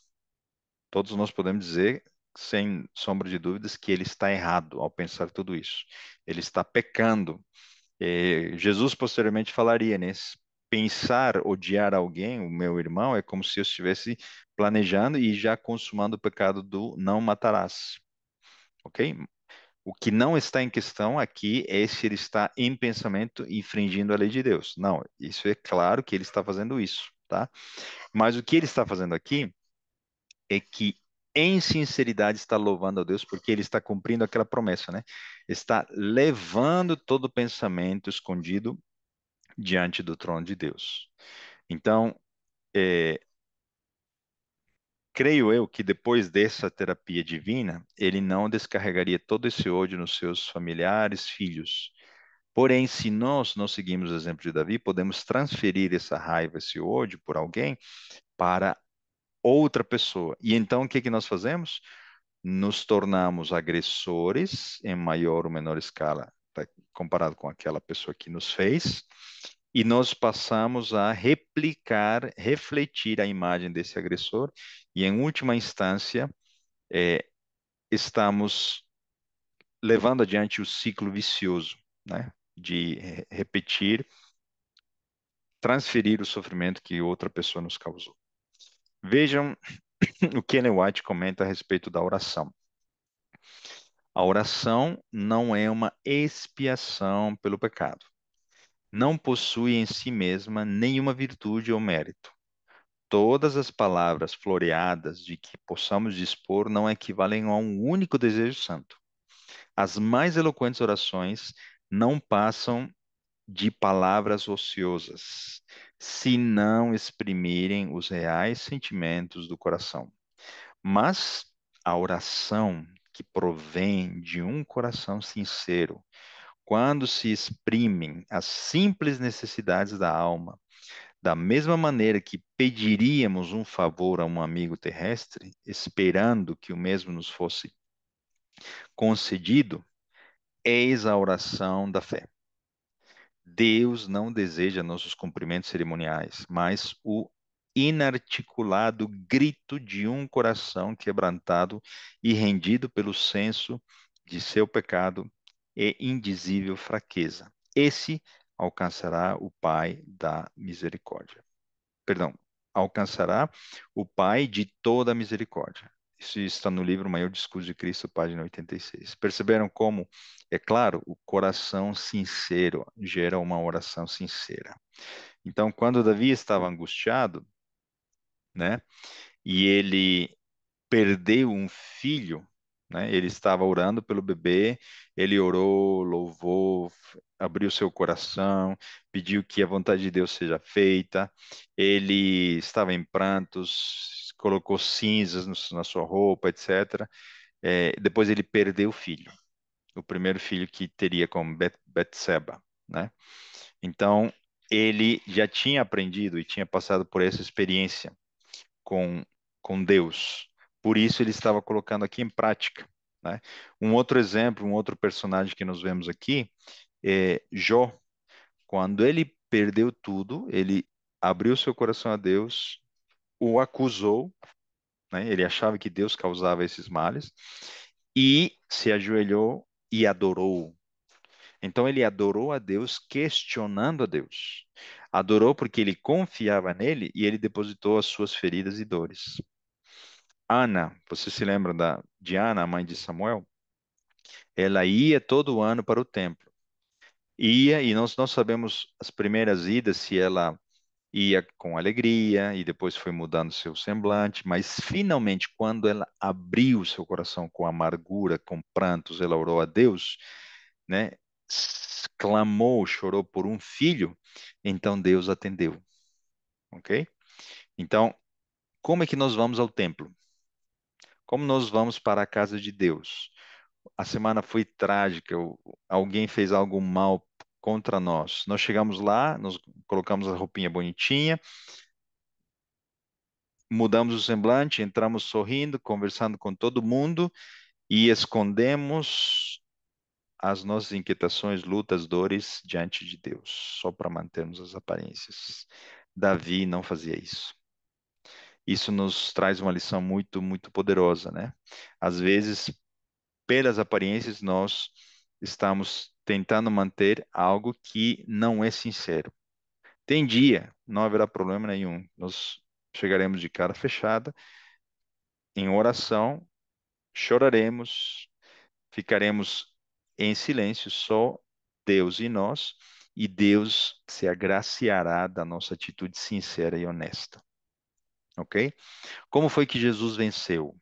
Todos nós podemos dizer, sem sombra de dúvidas, que ele está errado ao pensar tudo isso. Ele está pecando. Jesus posteriormente falaria, né? Pensar, odiar alguém, o meu irmão, é como se eu estivesse planejando e já consumando o pecado do não matarás. Ok? O que não está em questão aqui é se ele está em pensamento infringindo a lei de Deus. Não, isso é claro que ele está fazendo isso, tá? Mas o que ele está fazendo aqui é que em sinceridade está louvando a Deus porque ele está cumprindo aquela promessa, né? Está levando todo pensamento escondido diante do trono de Deus. Então, é, creio eu que depois dessa terapia divina, ele não descarregaria todo esse ódio nos seus familiares, filhos. Porém, se nós não seguimos o exemplo de Davi, podemos transferir essa raiva, esse ódio por alguém para outra pessoa. E então, o que que nós fazemos? Nos tornamos agressores em maior ou menor escala, tá, comparado com aquela pessoa que nos fez, e nós passamos a replicar, refletir a imagem desse agressor, e em última instância, é, estamos levando adiante o ciclo vicioso, né? De repetir, transferir o sofrimento que outra pessoa nos causou. Vejam o que Ellen White comenta a respeito da oração. A oração não é uma expiação pelo pecado. Não possui em si mesma nenhuma virtude ou mérito. Todas as palavras floreadas de que possamos dispor não equivalem a um único desejo santo. As mais eloquentes orações não passam de palavras ociosas, se não exprimirem os reais sentimentos do coração. Mas a oração que provém de um coração sincero, quando se exprimem as simples necessidades da alma, da mesma maneira que pediríamos um favor a um amigo terrestre, esperando que o mesmo nos fosse concedido, eis a oração da fé. Deus não deseja nossos cumprimentos cerimoniais, mas o inarticulado grito de um coração quebrantado e rendido pelo senso de seu pecado e indizível fraqueza. Esse alcançará o Pai da misericórdia. Perdão, alcançará o Pai de toda a misericórdia. Isso está no livro Maior Discurso de Cristo, página 86. Perceberam como, é claro, o coração sincero gera uma oração sincera. Então, quando Davi estava angustiado, né, e ele perdeu um filho, né? Ele estava orando pelo bebê, ele orou, louvou, abriu seu coração, pediu que a vontade de Deus seja feita. Ele estava em prantos, colocou cinzas na sua roupa, etc. Depois ele perdeu o filho, o primeiro filho que teria como Betseba, né? Então ele já tinha aprendido e tinha passado por essa experiência com, com Deus. Por isso ele estava colocando aqui em prática, né? Um outro exemplo, um outro personagem que nós vemos aqui é Jó. Quando ele perdeu tudo, ele abriu seu coração a Deus, o acusou, né? Ele achava que Deus causava esses males e se ajoelhou e adorou. Então ele adorou a Deus, questionando a Deus. Adorou porque ele confiava nele e ele depositou as suas feridas e dores. Ana, você se lembra de Ana, a mãe de Samuel? Ela ia todo ano para o templo. Ia, e nós não sabemos as primeiras idas se ela ia com alegria e depois foi mudando seu semblante, mas finalmente, quando ela abriu seu coração com amargura, com prantos, ela orou a Deus, né? Clamou, chorou por um filho, então Deus atendeu, ok? Então, como é que nós vamos ao templo? Como nós vamos para a casa de Deus? A semana foi trágica, alguém fez algo mal contra nós. Nós chegamos lá, nós colocamos a roupinha bonitinha, mudamos o semblante, entramos sorrindo, conversando com todo mundo e escondemos as nossas inquietações, lutas, dores diante de Deus, só para mantermos as aparências. Davi não fazia isso. Isso nos traz uma lição muito, muito poderosa, né? Às vezes, pelas aparências, nós estamos tentando manter algo que não é sincero. Tem dia, não haverá problema nenhum. Nós chegaremos de cara fechada, em oração, choraremos, ficaremos em silêncio, só Deus e nós, e Deus se agraciará da nossa atitude sincera e honesta, ok? Como foi que Jesus venceu?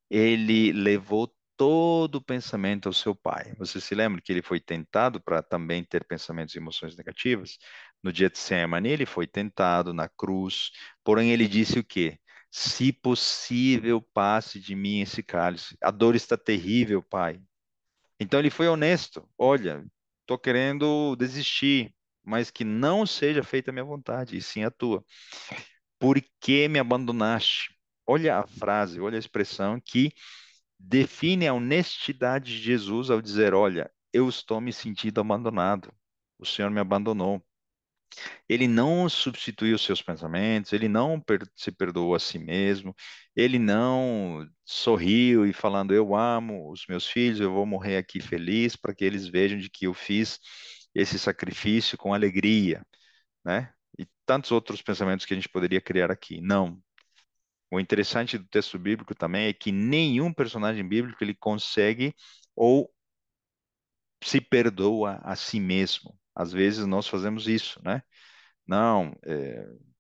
Ele levou todo o pensamento ao seu Pai. Você se lembra que ele foi tentado para também ter pensamentos e emoções negativas? No dia de Getsemane, ele foi tentado na cruz, porém ele disse o quê? Se possível, passe de mim esse cálice. A dor está terrível, Pai. Então ele foi honesto. Olha, estou querendo desistir, mas que não seja feita a minha vontade, e sim a tua. Por que me abandonaste? Olha a frase, olha a expressão que define a honestidade de Jesus ao dizer: Olha, eu estou me sentindo abandonado. O Senhor me abandonou. Ele não substituiu seus pensamentos, ele não se perdoou a si mesmo, ele não sorriu e falando: Eu amo os meus filhos, eu vou morrer aqui feliz para que eles vejam de que eu fiz esse sacrifício com alegria, né? E tantos outros pensamentos que a gente poderia criar aqui. Não. O interessante do texto bíblico também é que nenhum personagem bíblico ele consegue ou se perdoa a si mesmo. Às vezes nós fazemos isso, né? Não,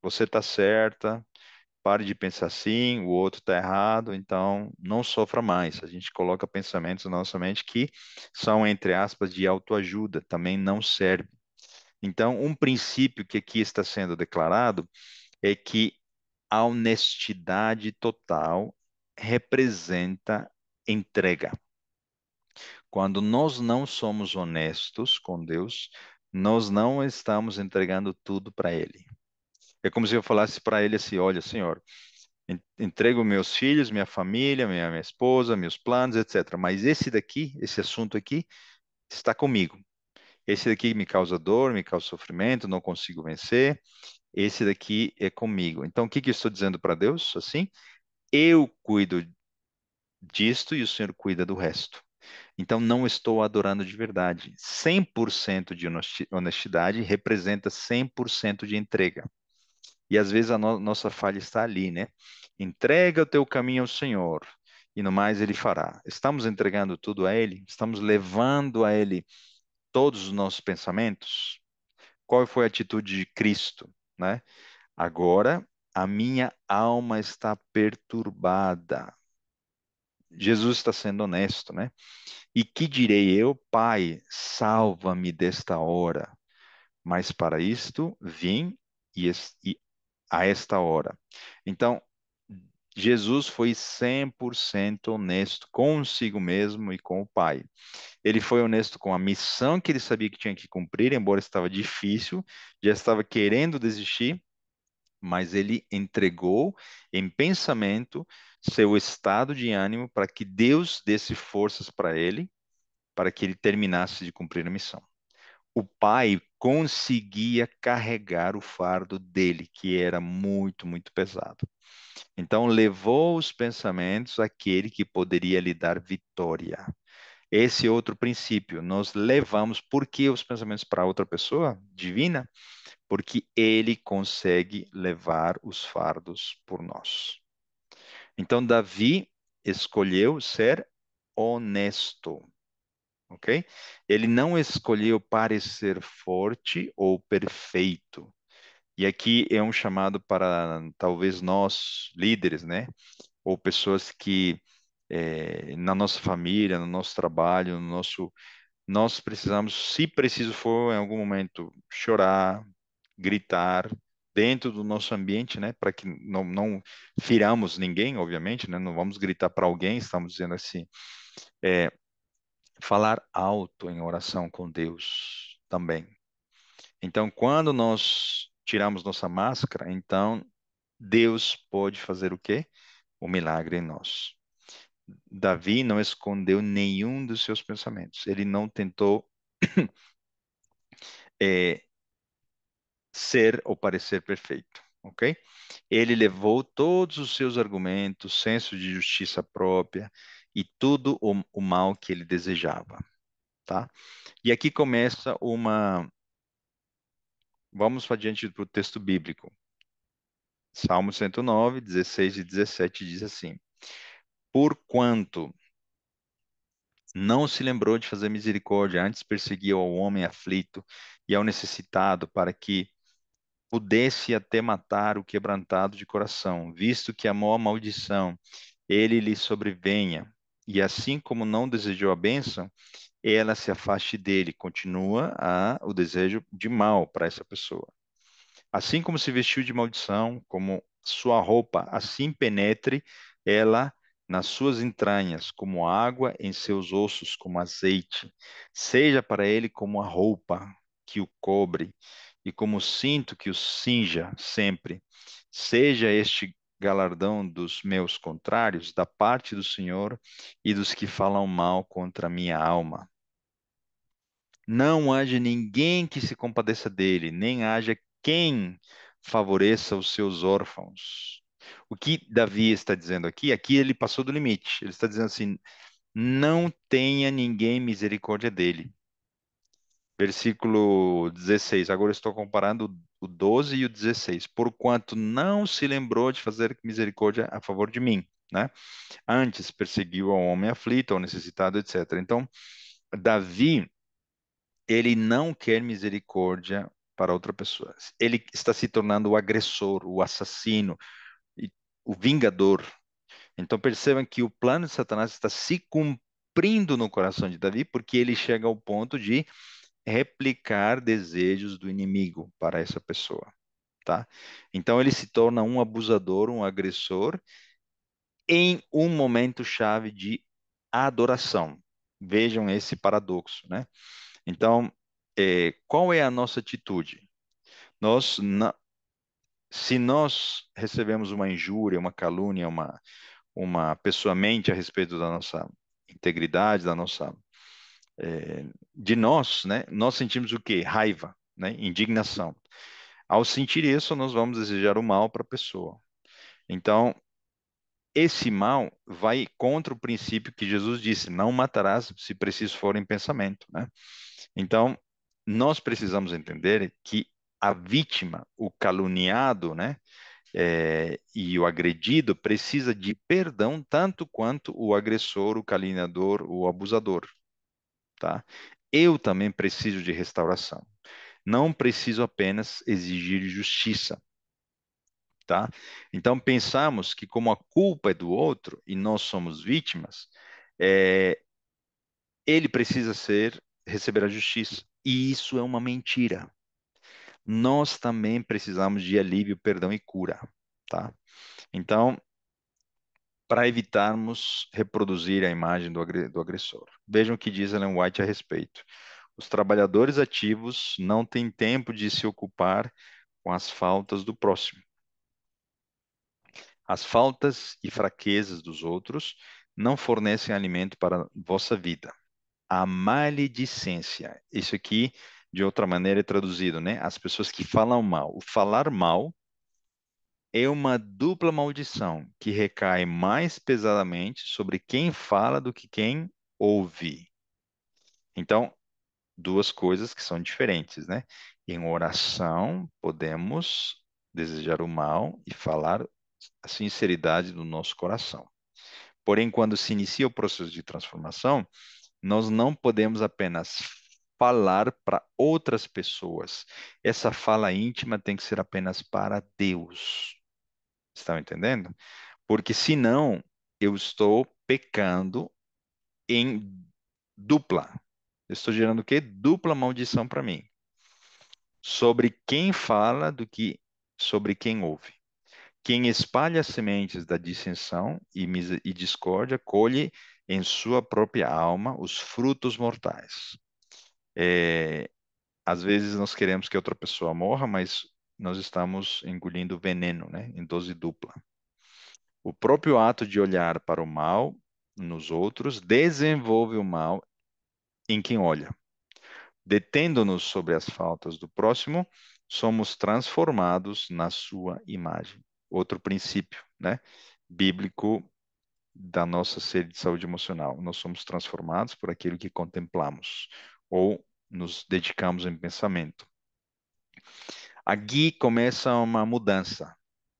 você está certa, pare de pensar assim, o outro está errado, então não sofra mais. A gente coloca pensamentos na nossa mente que são, entre aspas, de autoajuda, também não serve, Então, um princípio que aqui está sendo declarado é que a honestidade total representa entrega. Quando nós não somos honestos com Deus, nós não estamos entregando tudo para Ele. É como se eu falasse para Ele assim: olha, Senhor, entrego meus filhos, minha família, minha esposa, meus planos, etc. Mas esse daqui, esse assunto aqui, está comigo. Esse daqui me causa dor, me causa sofrimento, não consigo vencer. Esse daqui é comigo. Então, o que que eu estou dizendo para Deus? Assim, eu cuido disto e o Senhor cuida do resto. Então, não estou adorando de verdade. 100% de honestidade representa 100% de entrega. E às vezes a nossa falha está ali, né? Entrega o teu caminho ao Senhor, e no mais Ele fará. Estamos entregando tudo a Ele? Estamos levando a Ele todos os nossos pensamentos? Qual foi a atitude de Cristo, né? Agora a minha alma está perturbada. Jesus está sendo honesto, né? E que direi eu, Pai, salva-me desta hora. Mas para isto vim e a esta hora. Então, Jesus foi 100% honesto consigo mesmo e com o Pai. Ele foi honesto com a missão que ele sabia que tinha que cumprir, embora estava difícil, já estava querendo desistir, mas ele entregou em pensamento seu estado de ânimo para que Deus desse forças para ele, para que ele terminasse de cumprir a missão. O pai conseguia carregar o fardo dele, que era muito, muito pesado. Então, levou os pensamentos àquele que poderia lhe dar vitória. Esse é outro princípio. Nós levamos, por que os pensamentos para outra pessoa divina? Porque ele consegue levar os fardos por nós. Então, Davi escolheu ser honesto, ok? Ele não escolheu parecer forte ou perfeito. E aqui é um chamado para talvez nós, líderes, né? Ou pessoas que na nossa família, no nosso trabalho, nós precisamos, se preciso for, em algum momento, chorar, gritar dentro do nosso ambiente, né? Para que não firamos ninguém, obviamente, né? Não vamos gritar para alguém, estamos dizendo assim, é, falar alto em oração com Deus também. Então, quando nós tiramos nossa máscara, então Deus pode fazer o quê? O milagre em nós. Davi não escondeu nenhum dos seus pensamentos. Ele não tentou é, ser ou parecer perfeito, ok? Ele levou todos os seus argumentos, senso de justiça própria e tudo o mal que ele desejava, tá? E aqui começa uma. Vamos adiante para o texto bíblico. Salmo 109, 16 e 17 diz assim: Porquanto não se lembrou de fazer misericórdia, antes perseguiu ao homem aflito e ao necessitado, para que pudesse até matar o quebrantado de coração, visto que amou a maldição, ele lhe sobrevenha. E assim como não desejou a bênção, ela se afaste dele, continua o desejo de mal para essa pessoa. Assim como se vestiu de maldição, como sua roupa, assim penetre ela nas suas entranhas, como água em seus ossos, como azeite. Seja para ele como a roupa que o cobre e como o cinto que o cinja sempre. Seja este galardão dos meus contrários, da parte do Senhor e dos que falam mal contra a minha alma. Não haja ninguém que se compadeça dele, nem haja quem favoreça os seus órfãos. O que Davi está dizendo aqui? Aqui ele passou do limite. Ele está dizendo assim: não tenha ninguém misericórdia dele. Versículo 16. Agora eu estou comparando o 12 e o 16. Porquanto não se lembrou de fazer misericórdia a favor de mim, né? Antes perseguiu ao homem aflito, ao necessitado, etc. Então, Davi ele não quer misericórdia para outra pessoa. Ele está se tornando o agressor, o assassino, o vingador. Então percebam que o plano de Satanás está se cumprindo no coração de Davi, porque ele chega ao ponto de replicar desejos do inimigo para essa pessoa, tá? Então ele se torna um abusador, um agressor em um momento chave de adoração. Vejam esse paradoxo, né? Então, qual é a nossa atitude? Nós, se nós recebemos uma injúria, uma calúnia, uma pessoa mente a respeito da nossa integridade, de nós, né? Nós sentimos o quê? Raiva, né? Indignação. Ao sentir isso, nós vamos desejar o mal para a pessoa. Então, esse mal vai contra o princípio que Jesus disse: não matarás se preciso for em pensamento, né? Então, nós precisamos entender que a vítima, o caluniado, né? E o agredido precisa de perdão tanto quanto o agressor, o caluniador, o abusador, tá? Eu também preciso de restauração. Não preciso apenas exigir justiça, tá? Então pensamos que como a culpa é do outro e nós somos vítimas, é, ele precisa receber a justiça. E isso é uma mentira. Nós também precisamos de alívio, perdão e cura, tá? Então, para evitarmos reproduzir a imagem do agressor. Vejam o que diz Ellen White a respeito. Os trabalhadores ativos não têm tempo de se ocupar com as faltas do próximo. As faltas e fraquezas dos outros não fornecem alimento para a vossa vida. A maledicência, isso aqui, de outra maneira, é traduzido, né? As pessoas que falam mal. O falar mal é uma dupla maldição que recai mais pesadamente sobre quem fala do que quem ouve. Então, duas coisas que são diferentes, né? Em oração, podemos desejar o mal e falar a sinceridade do nosso coração. Porém, quando se inicia o processo de transformação, nós não podemos apenas falar para outras pessoas. Essa fala íntima tem que ser apenas para Deus. Estão entendendo? Porque senão eu estou pecando em dupla. Eu estou gerando o quê? Dupla maldição para mim. Sobre quem fala do que sobre quem ouve. Quem espalha as sementes da dissensão e discórdia colhe em sua própria alma os frutos mortais. É, às vezes nós queremos que outra pessoa morra, mas nós estamos engolindo veneno, né, em dose dupla. O próprio ato de olhar para o mal nos outros desenvolve o mal em quem olha. Detendo-nos sobre as faltas do próximo, somos transformados na sua imagem. Outro princípio, né, bíblico da nossa sede de saúde emocional. Nós somos transformados por aquilo que contemplamos ou nos dedicamos em pensamento. Aqui começa uma mudança.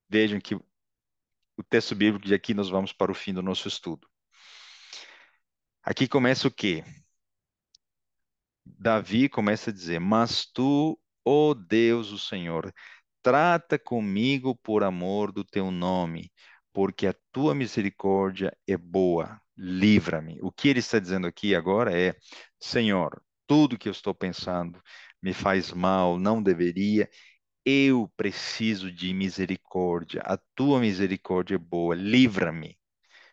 Vejam que o texto bíblico de aqui nós vamos para o fim do nosso estudo. Aqui começa o quê? Davi começa a dizer: Mas tu, ó Deus, o Senhor, trata comigo por amor do teu nome, porque a tua misericórdia é boa. Livra-me. O que ele está dizendo aqui agora é: Senhor, tudo que eu estou pensando me faz mal, não deveria. Eu preciso de misericórdia. A tua misericórdia é boa. Livra-me.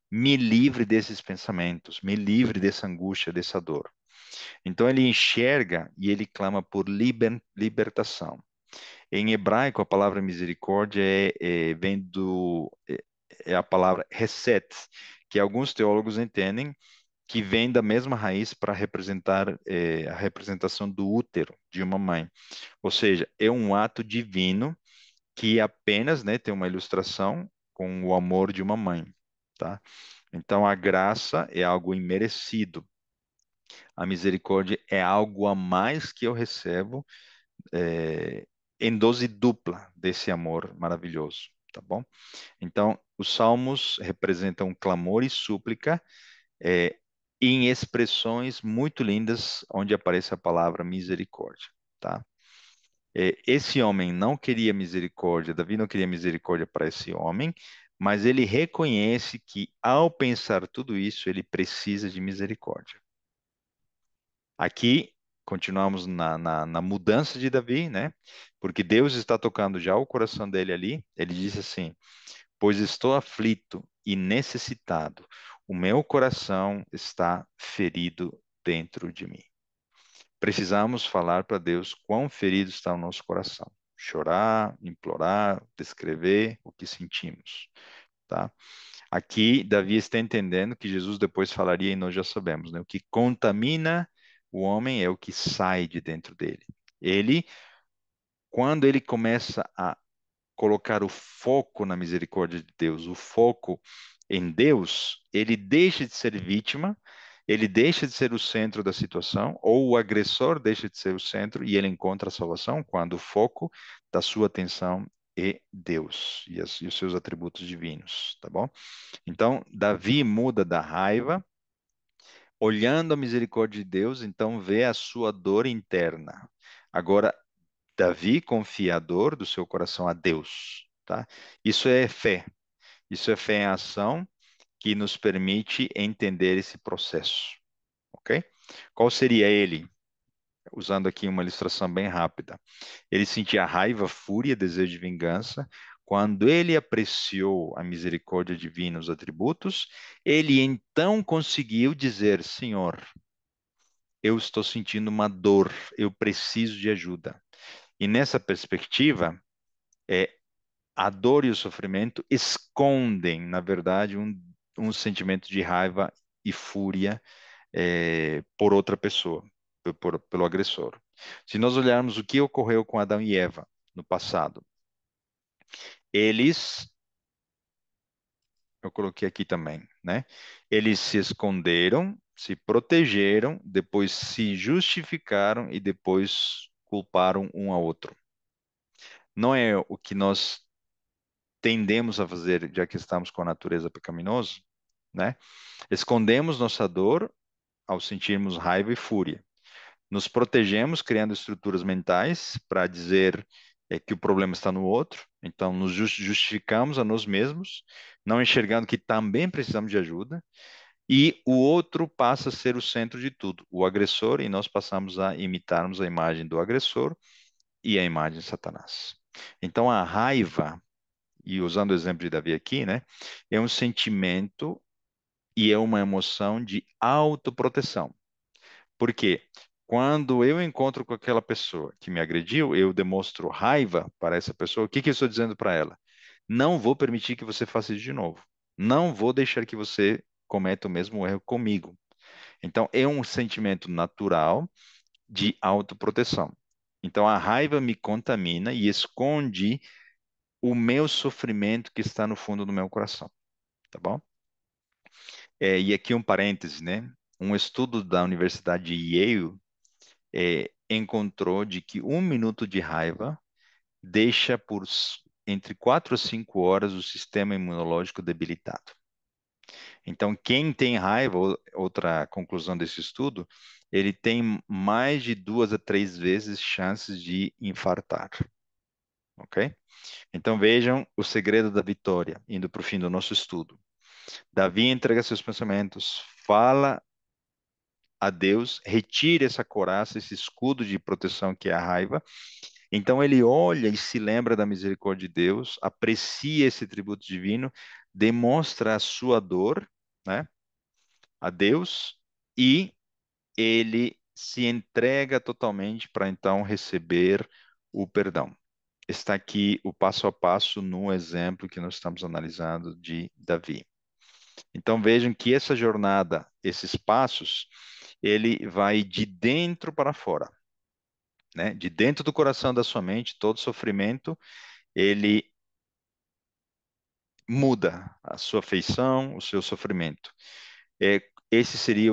Me livre desses pensamentos, me livre dessa angústia, dessa dor. Então ele enxerga e ele clama por libertação. Em hebraico, a palavra misericórdia é a palavra reset, que alguns teólogos entendem que vem da mesma raiz para representar a representação do útero de uma mãe. Ou seja, é um ato divino que apenas, né, tem uma ilustração com o amor de uma mãe, tá? Então a graça é algo imerecido. A misericórdia é algo a mais que eu recebo em dose dupla desse amor maravilhoso, tá bom? Então, os salmos representam clamor e súplica é, em expressões muito lindas onde aparece a palavra misericórdia, tá? Esse homem não queria misericórdia, Davi não queria misericórdia para esse homem, mas ele reconhece que ao pensar tudo isso, ele precisa de misericórdia. Aqui continuamos na mudança de Davi, né? Porque Deus está tocando já o coração dele ali. Ele diz assim: pois estou aflito e necessitado, o meu coração está ferido dentro de mim. Precisamos falar para Deus quão ferido está o nosso coração. Chorar, implorar, descrever o que sentimos, tá? Aqui, Davi está entendendo que Jesus depois falaria, e nós já sabemos, né? O que contamina o homem é o que sai de dentro dele. Ele, quando ele começa a colocar o foco na misericórdia de Deus, o foco em Deus, ele deixa de ser vítima, ele deixa de ser o centro da situação, ou o agressor deixa de ser o centro e ele encontra a salvação quando o foco da sua atenção é Deus e os seus atributos divinos, tá bom? Então, Davi muda da raiva, olhando a misericórdia de Deus, então vê a sua dor interna. Agora, Davi confia a dor do seu coração a Deus, tá? Isso é fé. Isso é fé em ação que nos permite entender esse processo, ok? Qual seria ele? Usando aqui uma ilustração bem rápida. Ele sentia raiva, fúria, desejo de vingança. Quando ele apreciou a misericórdia divina, os atributos, ele então conseguiu dizer: Senhor, eu estou sentindo uma dor, eu preciso de ajuda. E nessa perspectiva, é, a dor e o sofrimento escondem, na verdade, um sentimento de raiva e fúria por outra pessoa, pelo agressor. Se nós olharmos o que ocorreu com Adão e Eva no passado, eles, eu coloquei aqui também, né? Eles se esconderam, se protegeram, depois se justificaram e depois culparam um ao outro. Não é o que nós tendemos a fazer, já que estamos com a natureza pecaminosa, né? Escondemos nossa dor ao sentirmos raiva e fúria. Nos protegemos criando estruturas mentais para dizer que o problema está no outro. Então, nos justificamos a nós mesmos, não enxergando que também precisamos de ajuda. E o outro passa a ser o centro de tudo, o agressor, e nós passamos a imitarmos a imagem do agressor e a imagem de Satanás. Então, a raiva, e usando o exemplo de Davi aqui, né, é um sentimento e é uma emoção de autoproteção. Por quê? Quando eu encontro com aquela pessoa que me agrediu, eu demonstro raiva para essa pessoa. O que que eu estou dizendo para ela? Não vou permitir que você faça isso de novo. Não vou deixar que você cometa o mesmo erro comigo. Então, é um sentimento natural de autoproteção. Então, a raiva me contamina e esconde o meu sofrimento que está no fundo do meu coração, tá bom? E aqui um parêntese, né? Um estudo da Universidade de Yale encontrou de que 1 minuto de raiva deixa por entre 4 a 5 horas o sistema imunológico debilitado. Então, quem tem raiva, outra conclusão desse estudo, ele tem mais de 2 a 3 vezes chances de infartar, ok? Então, vejam o segredo da vitória, indo para o fim do nosso estudo. Davi entrega seus pensamentos, fala a Deus, retira essa couraça, esse escudo de proteção que é a raiva. Então ele olha e se lembra da misericórdia de Deus, aprecia esse tributo divino, demonstra a sua dor, né, a Deus e ele se entrega totalmente para então receber o perdão. Está aqui o passo a passo no exemplo que nós estamos analisando de Davi. Então vejam que essa jornada, esses passos, ele vai de dentro para fora, né? De dentro do coração da sua mente, todo sofrimento, ele muda a sua feição, o seu sofrimento. Esse seria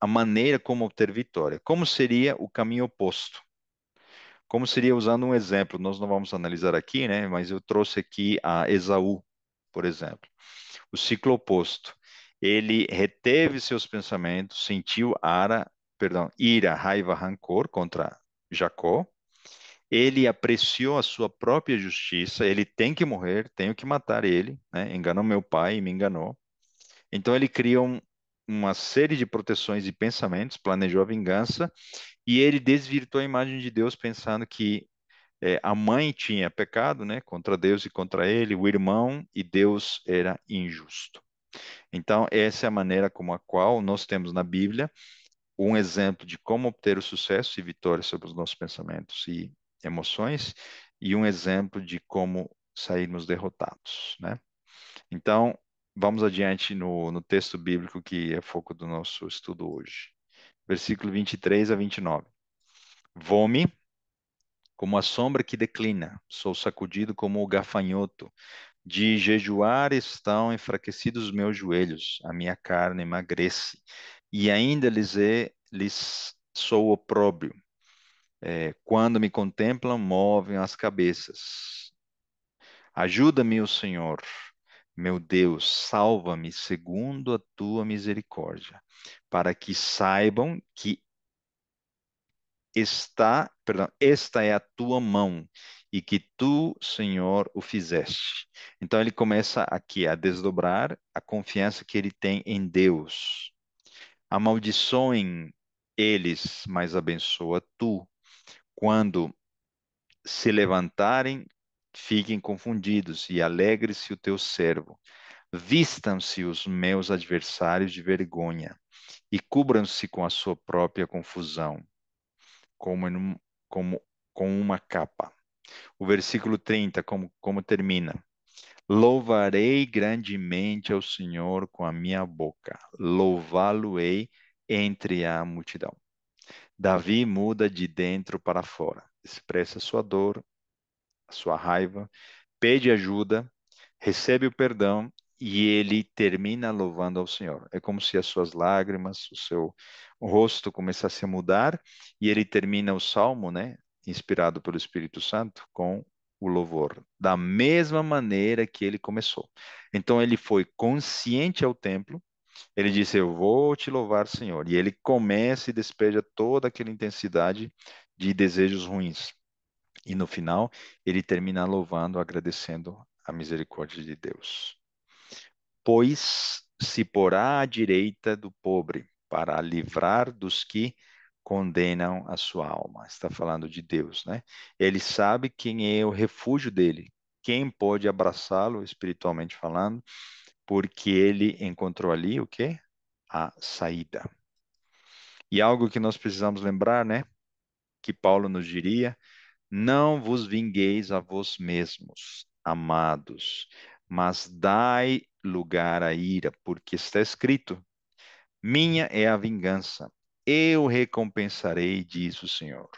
a maneira como obter vitória. Como seria o caminho oposto? Como seria, usando um exemplo, nós não vamos analisar aqui, né? Mas eu trouxe aqui a Esaú, por exemplo. O ciclo oposto. Ele reteve seus pensamentos, sentiu ira, raiva, rancor contra Jacó. Ele apreciou a sua própria justiça. Ele tem que morrer, tenho que matar ele, né? Enganou meu pai e me enganou. Então ele criou uma série de proteções e pensamentos, planejou a vingança E ele desvirtuou a imagem de Deus pensando que a mãe tinha pecado, né, contra Deus e contra ele, o irmão, e Deus era injusto. Então, essa é a maneira como a qual nós temos na Bíblia um exemplo de como obter o sucesso e vitória sobre os nossos pensamentos e emoções, e um exemplo de como sairmos derrotados, né? Então, vamos adiante no texto bíblico que é foco do nosso estudo hoje. Versículo 23 a 29. Vou-me como a sombra que declina, sou sacudido como o gafanhoto. De jejuar estão enfraquecidos os meus joelhos, a minha carne emagrece, e ainda lhes sou opróbrio. Quando me contemplam, movem as cabeças. Ajuda-me, o Senhor, meu Deus, salva-me segundo a tua misericórdia, para que saibam que esta é a tua mão e que tu, Senhor, o fizeste. Então ele começa aqui a desdobrar a confiança que ele tem em Deus. Amaldiçoem eles, mas abençoa tu. Quando se levantarem, fiquem confundidos e alegre-se o teu servo. Vistam-se os meus adversários de vergonha e cubram-se com a sua própria confusão, como, como com uma capa. O versículo 30, como termina? Louvarei grandemente ao Senhor com a minha boca, louvá-lo-ei entre a multidão. Davi muda de dentro para fora, expressa sua dor, a sua raiva, pede ajuda, recebe o perdão e ele termina louvando ao Senhor. É como se as suas lágrimas, o seu rosto começasse a mudar e ele termina o salmo, né, inspirado pelo Espírito Santo, com o louvor, da mesma maneira que ele começou. Então ele foi consciente ao templo, ele disse: Eu vou te louvar, Senhor. E ele começa e despeja toda aquela intensidade de desejos ruins. E no final, ele termina louvando, agradecendo a misericórdia de Deus. Pois se porá à direita do pobre, para livrar dos que condenam a sua alma. Está falando de Deus, né? Ele sabe quem é o refúgio dele, quem pode abraçá-lo espiritualmente falando, porque ele encontrou ali o quê? A saída. E algo que nós precisamos lembrar, né? Que Paulo nos diria: não vos vingueis a vós mesmos, amados, mas dai lugar à ira, porque está escrito: minha é a vingança, eu recompensarei, diz o Senhor.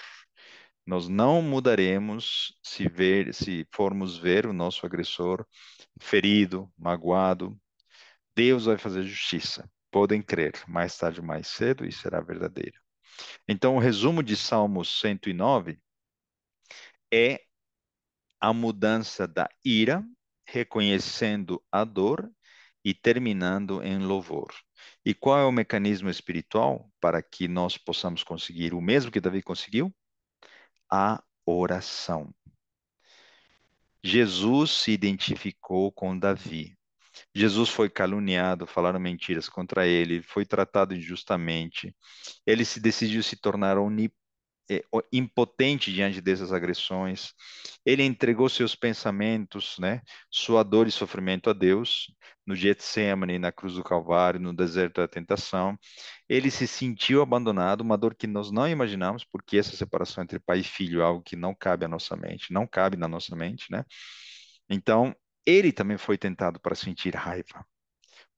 Nós não mudaremos se formos ver o nosso agressor ferido, magoado. Deus vai fazer justiça. Podem crer, mais tarde ou mais cedo, isso será verdadeiro. Então, o resumo de Salmos 109 é a mudança da ira, reconhecendo a dor e terminando em louvor. E qual é o mecanismo espiritual para que nós possamos conseguir o mesmo que Davi conseguiu? A oração. Jesus se identificou com Davi. Jesus foi caluniado, falaram mentiras contra ele, foi tratado injustamente. Ele se decidiu se tornar impotente diante dessas agressões. Ele entregou seus pensamentos, né, sua dor e sofrimento a Deus, no Getsemane, na cruz do Calvário, no deserto da tentação. Ele se sentiu abandonado, uma dor que nós não imaginamos, porque essa separação entre pai e filho é algo que não cabe à nossa mente, não cabe na nossa mente, né? Então, ele também foi tentado para sentir raiva.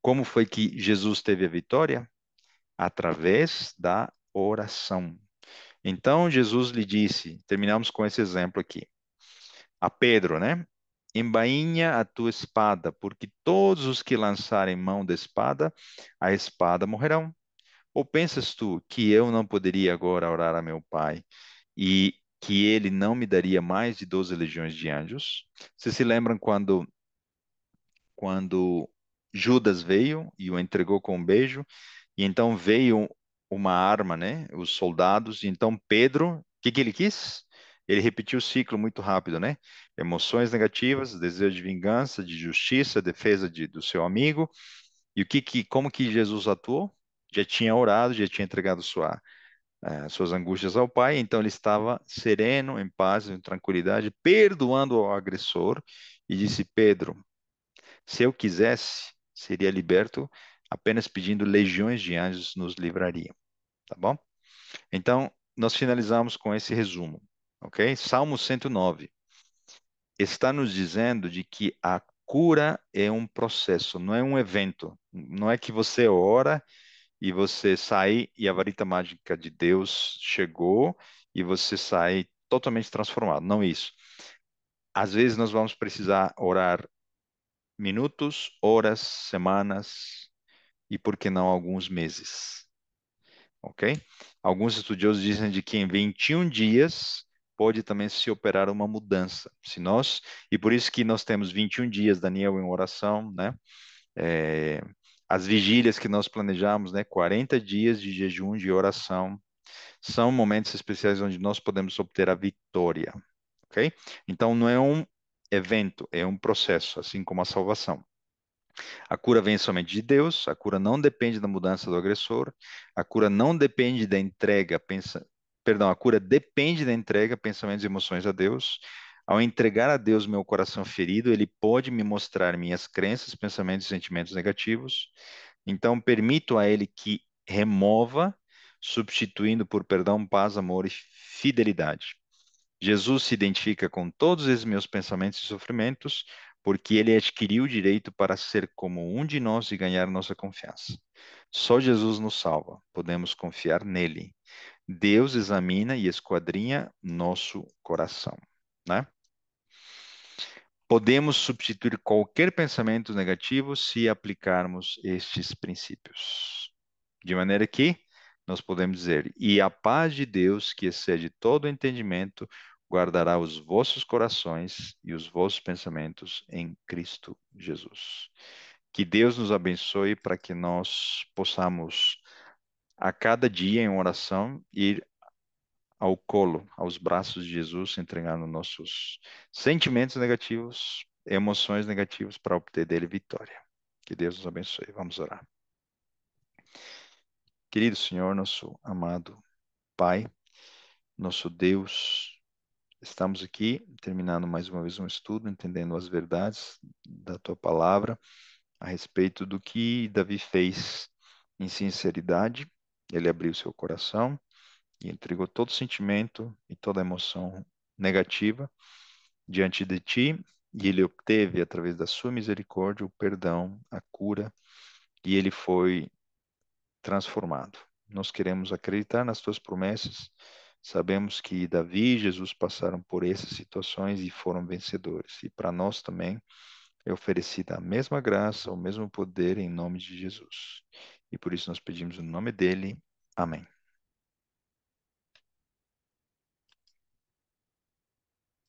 Como foi que Jesus teve a vitória? Através da oração. Então Jesus lhe disse, terminamos com esse exemplo aqui, a Pedro, né? Embainha a tua espada, porque todos os que lançarem mão da espada, a espada morrerão. Ou pensas tu que eu não poderia agora orar a meu Pai e que ele não me daria mais de 12 legiões de anjos? Vocês se lembram quando Judas veio e o entregou com um beijo? E então veio uma arma, né? Os soldados. E então Pedro, o que que ele quis? Ele repetiu o ciclo muito rápido, né? Emoções negativas, desejo de vingança, de justiça, defesa do seu amigo. E como que Jesus atuou? Já tinha orado, já tinha entregado sua suas angústias ao Pai, então ele estava sereno, em paz, em tranquilidade, perdoando o agressor, e disse: Pedro, se eu quisesse, seria liberto, apenas pedindo legiões de anjos nos livrariam, tá bom? Então, nós finalizamos com esse resumo, ok? Salmo 109 está nos dizendo de que a cura é um processo, não é um evento. Não é que você ora e você sai e a varita mágica de Deus chegou e você sai totalmente transformado. Não isso. Às vezes nós vamos precisar orar minutos, horas, semanas e, por que não, alguns meses. Ok? Alguns estudiosos dizem de que em 21 dias pode também se operar uma mudança. Se nós, e por isso que nós temos 21 dias, Daniel, em oração, né? É, as vigílias que nós planejamos, né? 40 dias de jejum, de oração, são momentos especiais onde nós podemos obter a vitória, ok? Então não é um evento, é um processo, assim como a salvação. A cura vem somente de Deus, a cura não depende da mudança do agressor, a cura não depende da entrega, perdão, a cura depende da entrega, pensamentos e emoções a Deus. Ao entregar a Deus meu coração ferido, Ele pode me mostrar minhas crenças, pensamentos e sentimentos negativos. Então, permito a Ele que remova, substituindo por perdão, paz, amor e fidelidade. Jesus se identifica com todos esses meus pensamentos e sofrimentos, porque ele adquiriu o direito para ser como um de nós e ganhar nossa confiança. Só Jesus nos salva, podemos confiar nele. Deus examina e esquadrinha nosso coração, né? Podemos substituir qualquer pensamento negativo se aplicarmos estes princípios. De maneira que nós podemos dizer: E a paz de Deus, que excede todo entendimento, guardará os vossos corações e os vossos pensamentos em Cristo Jesus. Que Deus nos abençoe para que nós possamos, a cada dia em oração, ir ao colo, aos braços de Jesus, entregando nossos sentimentos negativos, emoções negativas para obter dele vitória. Que Deus nos abençoe. Vamos orar. Querido Senhor, nosso amado Pai, nosso Deus, estamos aqui terminando mais uma vez um estudo, entendendo as verdades da tua palavra a respeito do que Davi fez em sinceridade. Ele abriu seu coração e entregou todo sentimento e toda emoção negativa diante de ti, e ele obteve, através da sua misericórdia, o perdão, a cura, e ele foi transformado. Nós queremos acreditar nas tuas promessas. Sabemos que Davi e Jesus passaram por essas situações e foram vencedores. E para nós também é oferecida a mesma graça, o mesmo poder em nome de Jesus. E por isso nós pedimos no nome dele. Amém.